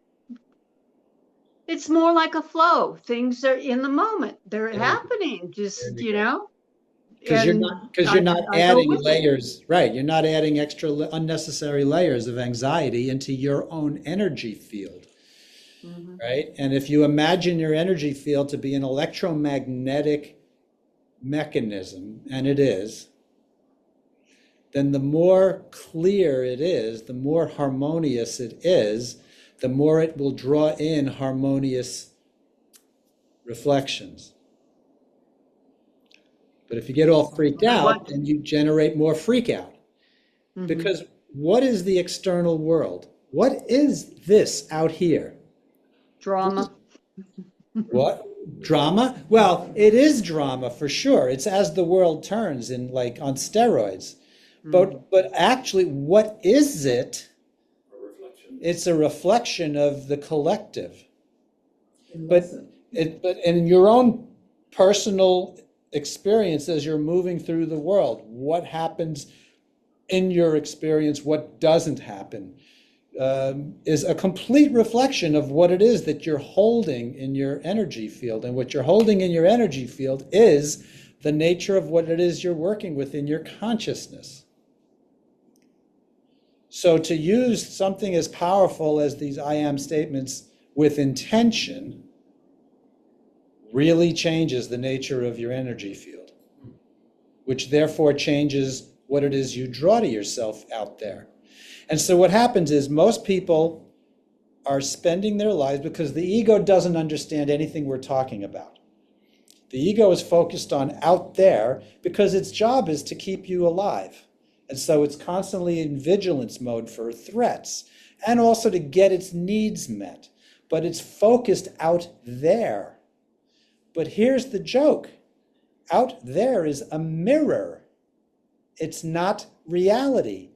it's more like a flow. Things are in the moment. They're happening, just, Because you're not I go adding with it. layers, right? You're not adding extra unnecessary layers of anxiety into your own energy field, right? And if you imagine your energy field to be an electromagnetic mechanism, and it is, then the more clear it is, the more harmonious it is, the more it will draw in harmonious reflections. But if you get all freaked out, then you generate more freak out. Because what is the external world? What is this out here? Drama. What? Drama? Well, it is drama for sure. It's as the world turns on steroids. But actually, what is it? A reflection. It's a reflection of the collective. But in your own personal experience as you're moving through the world, what happens in your experience, what doesn't happen, is a complete reflection of what it is that you're holding in your energy field. And what you're holding in your energy field is the nature of what it is you're working with in your consciousness. So to use something as powerful as these I am statements with intention really changes the nature of your energy field, which therefore changes what it is you draw to yourself out there. And so what happens is most people are spending their lives, because the ego doesn't understand anything we're talking about. The ego is focused on out there because its job is to keep you alive. And so it's constantly in vigilance mode for threats and also to get its needs met. But it's focused out there. But here's the joke. Out there is a mirror. It's not reality.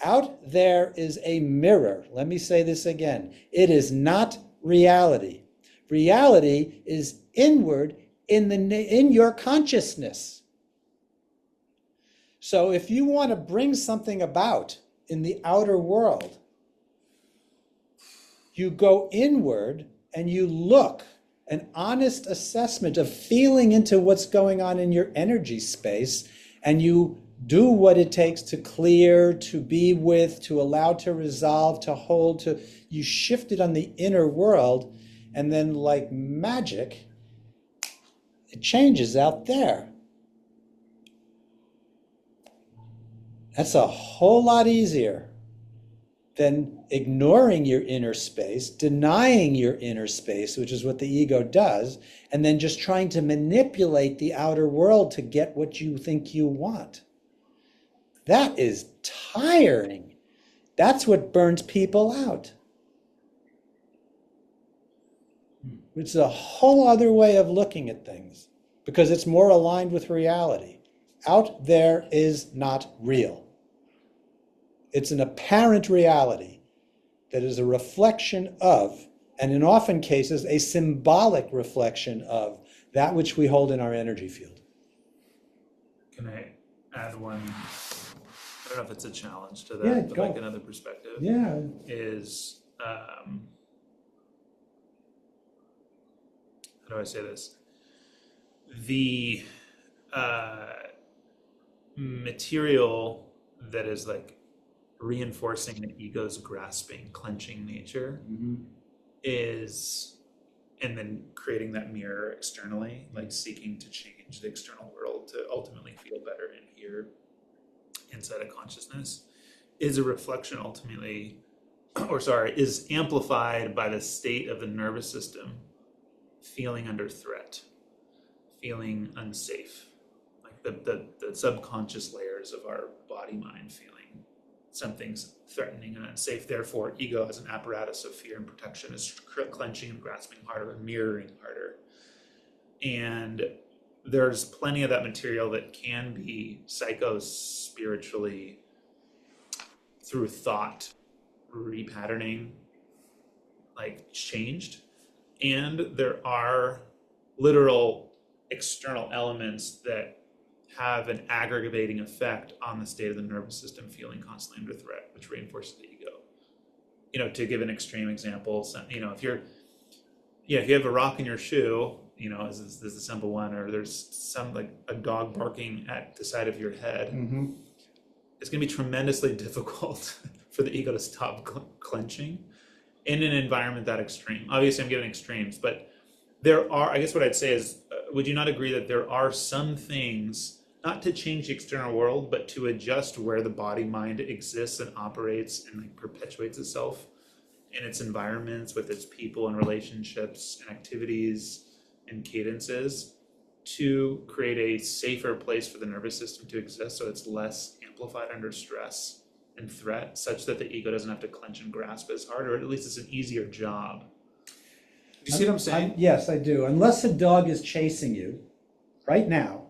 Out there is a mirror. Let me say this again. It is not reality. Reality is inward in your consciousness. So if you want to bring something about in the outer world, you go inward and you look, an honest assessment of feeling into what's going on in your energy space, and you do what it takes to clear, to be with, to allow, to resolve, to hold, you shift it on the inner world, and then like magic, it changes out there. That's a whole lot easier then ignoring your inner space, denying your inner space, which is what the ego does, and then just trying to manipulate the outer world to get what you think you want. That is tiring. That's what burns people out. It's a whole other way of looking at things because it's more aligned with reality. Out there is not real. It's an apparent reality that is a reflection of, and in often cases, a symbolic reflection of that which we hold in our energy field. Can I add one? I don't know if it's a challenge to that, Yeah, but go. like another perspective Yeah. is, how do I say this? The material that is like reinforcing the ego's grasping, clenching nature is, and then creating that mirror externally, like seeking to change the external world to ultimately feel better in here inside of consciousness, is a reflection ultimately, is amplified by the state of the nervous system feeling under threat, feeling unsafe, like the subconscious layers of our body mind feeling something's threatening and unsafe. Therefore, ego as an apparatus of fear and protection is clenching and grasping harder and mirroring harder. And there's plenty of that material that can be psycho-spiritually, through thought, repatterning, like changed. And there are literal external elements that have an aggravating effect on the state of the nervous system feeling constantly under threat, which reinforces the ego. You know, to give an extreme example, if you have a rock in your shoe, this is a simple one, or there's some like a dog barking at the side of your head, it's going to be tremendously difficult for the ego to stop clenching in an environment that extreme. Obviously, I'm giving extremes, but there are, I guess what I'd say is, would you not agree that there are some things, not to change the external world, but to adjust where the body mind exists and operates and like perpetuates itself in its environments with its people and relationships and activities and cadences, to create a safer place for the nervous system to exist so it's less amplified under stress and threat, such that the ego doesn't have to clench and grasp as hard, or at least it's an easier job. Do you see what I'm saying? Yes, I do. Unless a dog is chasing you right now,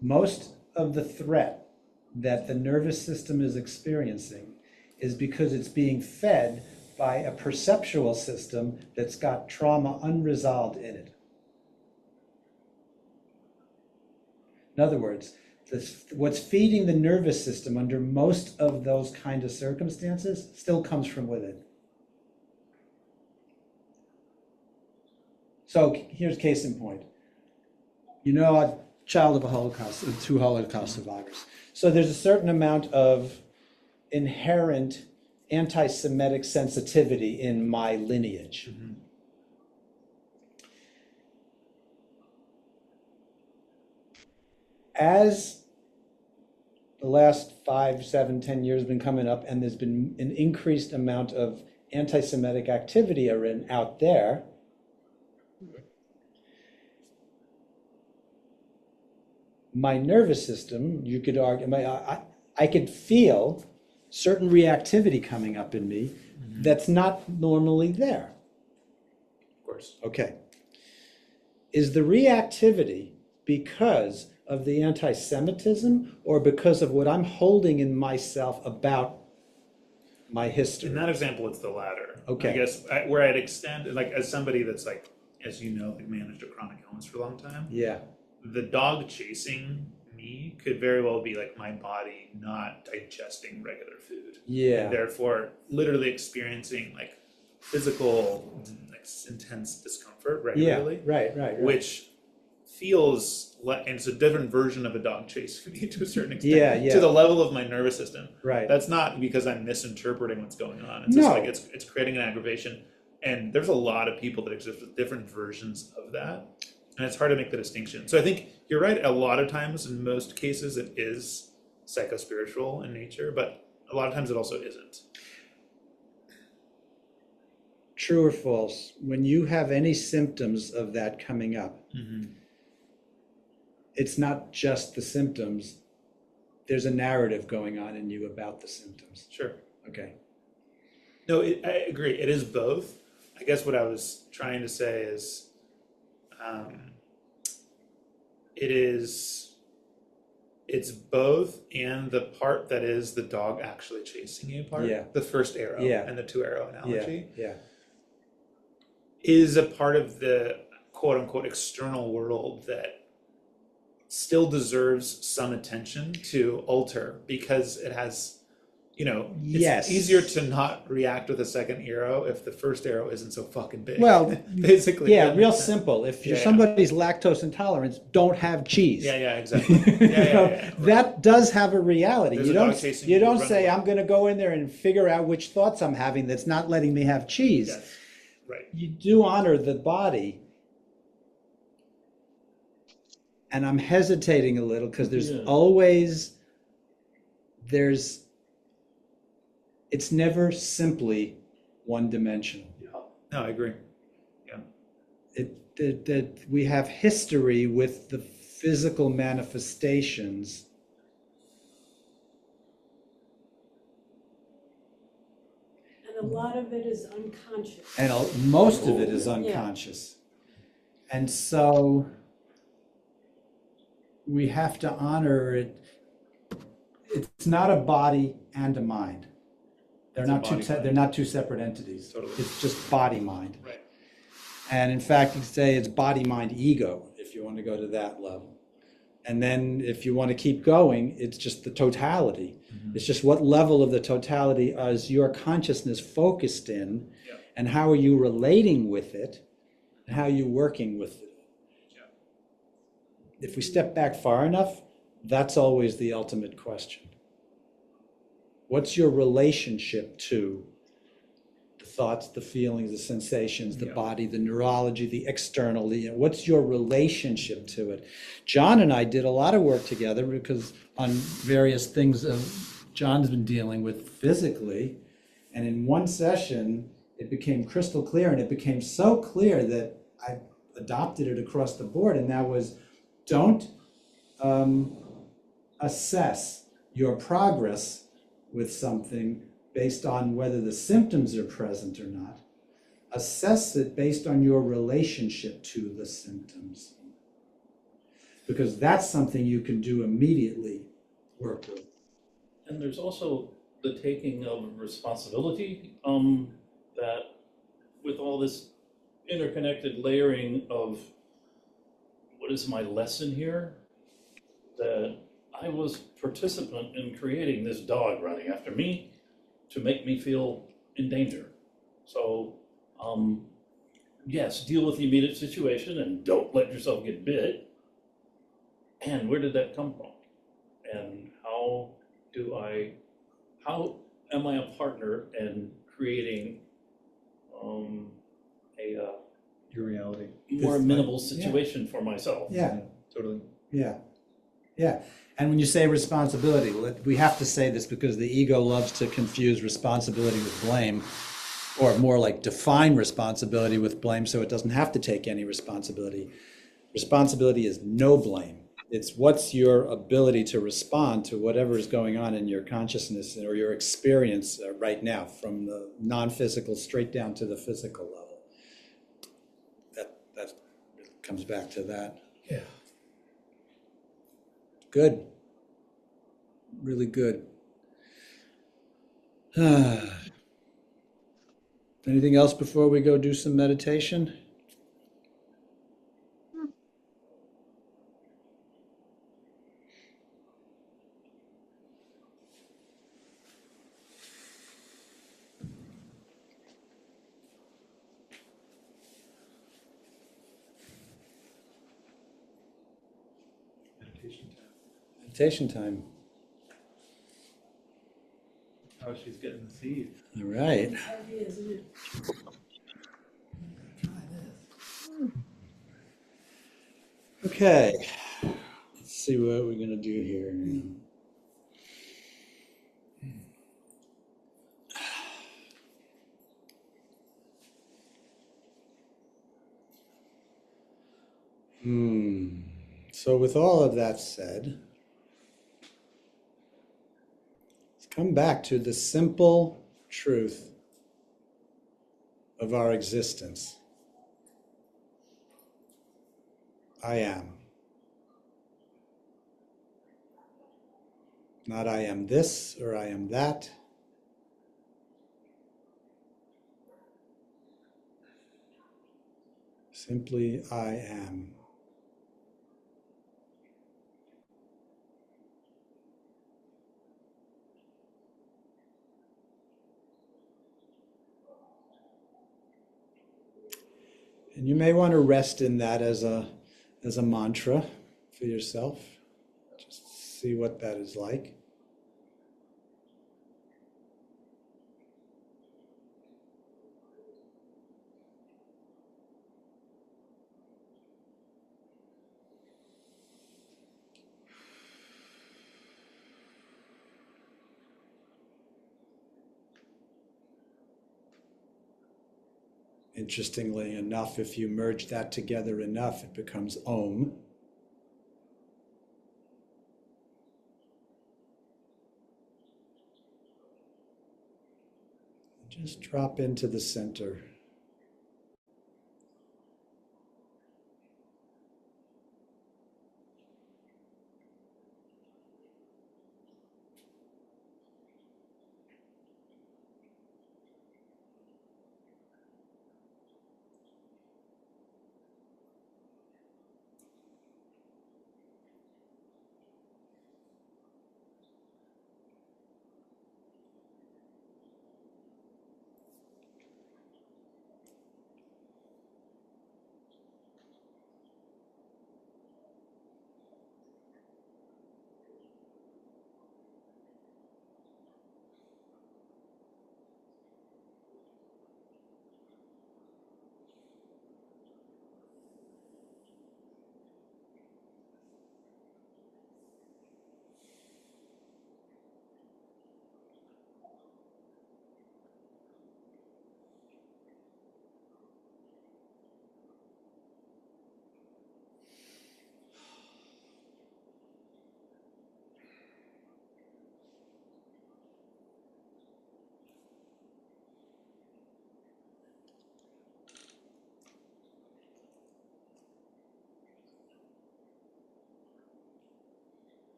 most of the threat that the nervous system is experiencing is because it's being fed by a perceptual system that's got trauma unresolved in it. In other words, what's feeding the nervous system under most of those kind of circumstances still comes from within. So here's case in point. A child of a Holocaust, 2 Holocaust survivors. So there's a certain amount of inherent anti-Semitic sensitivity in my lineage. As the last 5, 7, 10 years have been coming up, and there's been an increased amount of anti-Semitic activity out there, my nervous system, you could argue, I could feel certain reactivity coming up in me that's not normally there. Of course. Okay. Is the reactivity because of the anti-Semitism or because of what I'm holding in myself about my history? In that example, it's the latter. Okay. I guess where I'd extend, like as somebody that's like, as you know, like managed a chronic illness for a long time. Yeah. The dog chasing me could very well be like my body not digesting regular food. Yeah. And therefore, literally experiencing like physical, like intense discomfort regularly. Yeah. Right. Which feels like, and it's a different version of a dog chasing me to a certain extent. Yeah. To the level of my nervous system. Right. That's not because I'm misinterpreting what's going on. It's No. just like it's creating an aggravation. And there's a lot of people that exist with different versions of that. And it's hard to make the distinction. So I think you're right. A lot of times, in most cases, it is psychospiritual in nature. But A lot of times it also isn't. True or false? When you have any symptoms of that coming up, it's not just the symptoms. There's a narrative going on in you about the symptoms. Sure. Okay. No, I agree. It is both. I guess what I was trying to say is, it's both, and the part that is the dog actually chasing you part, Yeah. the first arrow Yeah. and the 2 arrow analogy, Yeah. is a part of the quote unquote external world that still deserves some attention to alter, because it has, it's Yes. easier to not react with a second arrow if the first arrow isn't so fucking big. Well, basically. Yeah, real simple. If you're Yeah. somebody's lactose intolerant, don't have cheese. Yeah, exactly. You know, Right. that does have a reality. There's You a dog don't chasing you you, don't run say away. I'm going to go in there and figure out which thoughts I'm having that's not letting me have cheese. Yes. Right. You do honor the body. And I'm hesitating a little because it's never simply one dimensional. No, I agree. That we have history with the physical manifestations. And a lot of it is unconscious. And most of it is unconscious. And so we have to honor it. It's not a body and a mind. They're not two separate entities. Totally. It's just body mind. Right. And in fact, you could say it's body mind ego if you want to go to that level. And then if you want to keep going, it's just the totality. It's just what level of the totality is your consciousness focused in, and how are you relating with it, and how are you working with it. If we step back far enough, that's always the ultimate question. What's your relationship to the thoughts, the feelings, the sensations, the body, the neurology, the external? What's your relationship to it? John and I did a lot of work together because on various things John's been dealing with physically. And in one session, it became crystal clear, and it became so clear that I adopted it across the board. And that was, don't assess your progress with something based on whether the symptoms are present or not. Assess it based on your relationship to the symptoms. Because that's something you can do immediately, work with. And there's also the taking of responsibility, that with all this interconnected layering of what is my lesson here, that I was participant in creating this dog running after me to make me feel in danger. So, yes, deal with the immediate situation and don't let yourself get bit. And where did that come from? And how am I a partner in creating Your reality. more amenable situation for myself? Yeah. Totally. Yeah. And when you say responsibility, we have to say this because the ego loves to confuse responsibility with blame, or more like define responsibility with blame so it doesn't have to take any responsibility. Responsibility is no blame. It's what's your ability to respond to whatever is going on in your consciousness or your experience right now, from the non-physical straight down to the physical level. That comes back to that. Yeah. Good. Really good. Anything else before we go do some meditation? Meditation time. Oh, she's getting the seed. All right. It's heavy, isn't it? Okay. Let's see what we're going to do here. So with all of that said, let's come back to the simple truth of our existence. I am. Not I am this or I am that. Simply I am. And you may want to rest in that as a mantra for yourself. Just see what that is like. Interestingly enough, if you merge that together enough, it becomes Om. Just drop into the center.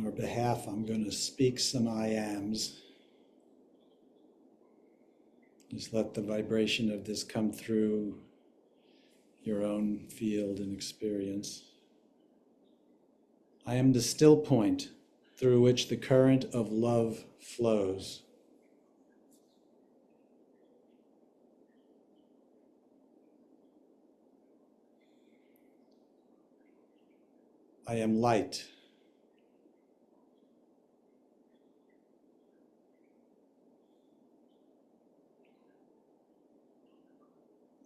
On our behalf, I'm going to speak some I ams. Just let the vibration of this come through your own field and experience. I am the still point through which the current of love flows. I am light.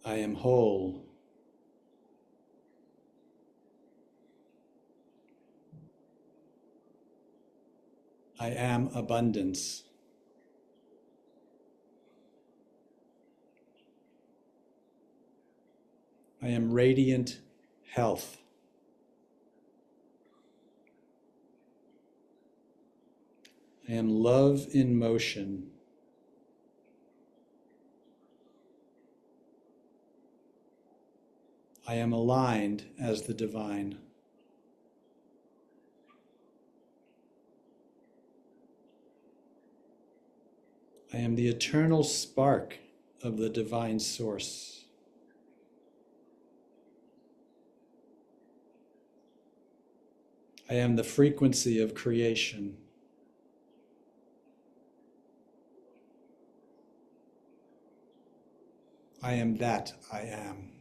I am whole. I am abundance. I am radiant health. I am love in motion. I am aligned as the divine. I am the eternal spark of the divine source. I am the frequency of creation. I am that I am.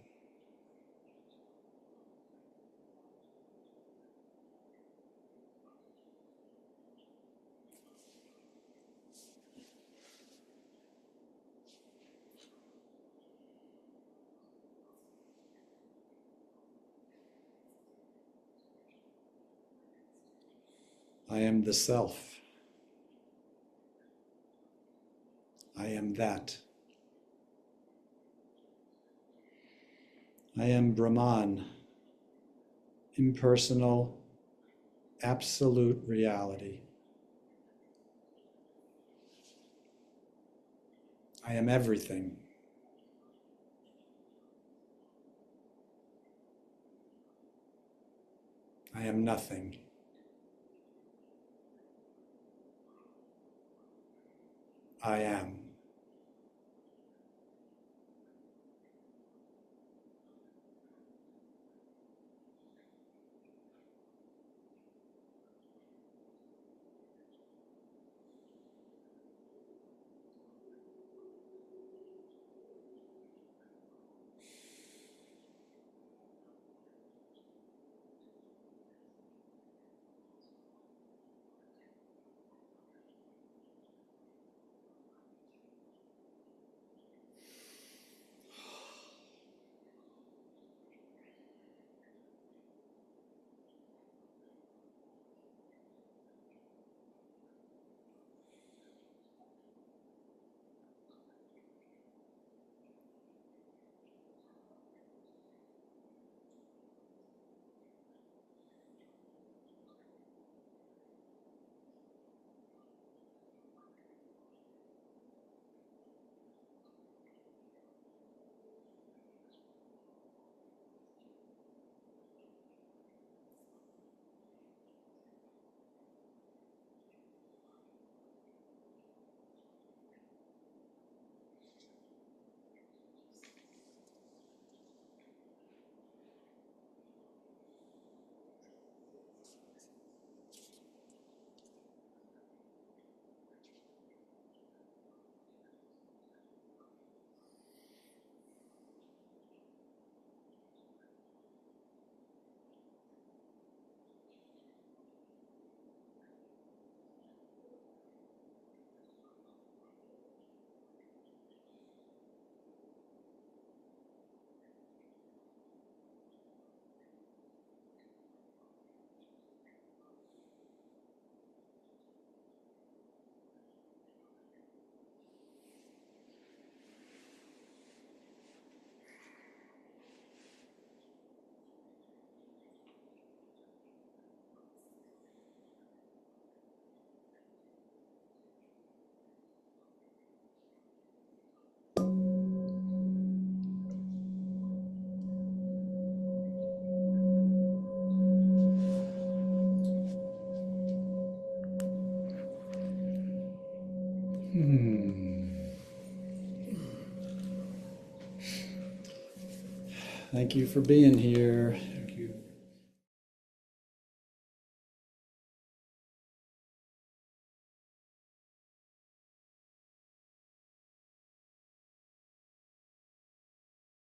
I am the self. I am that. I am Brahman, impersonal, absolute reality. I am everything. I am nothing. I am. Thank you for being here.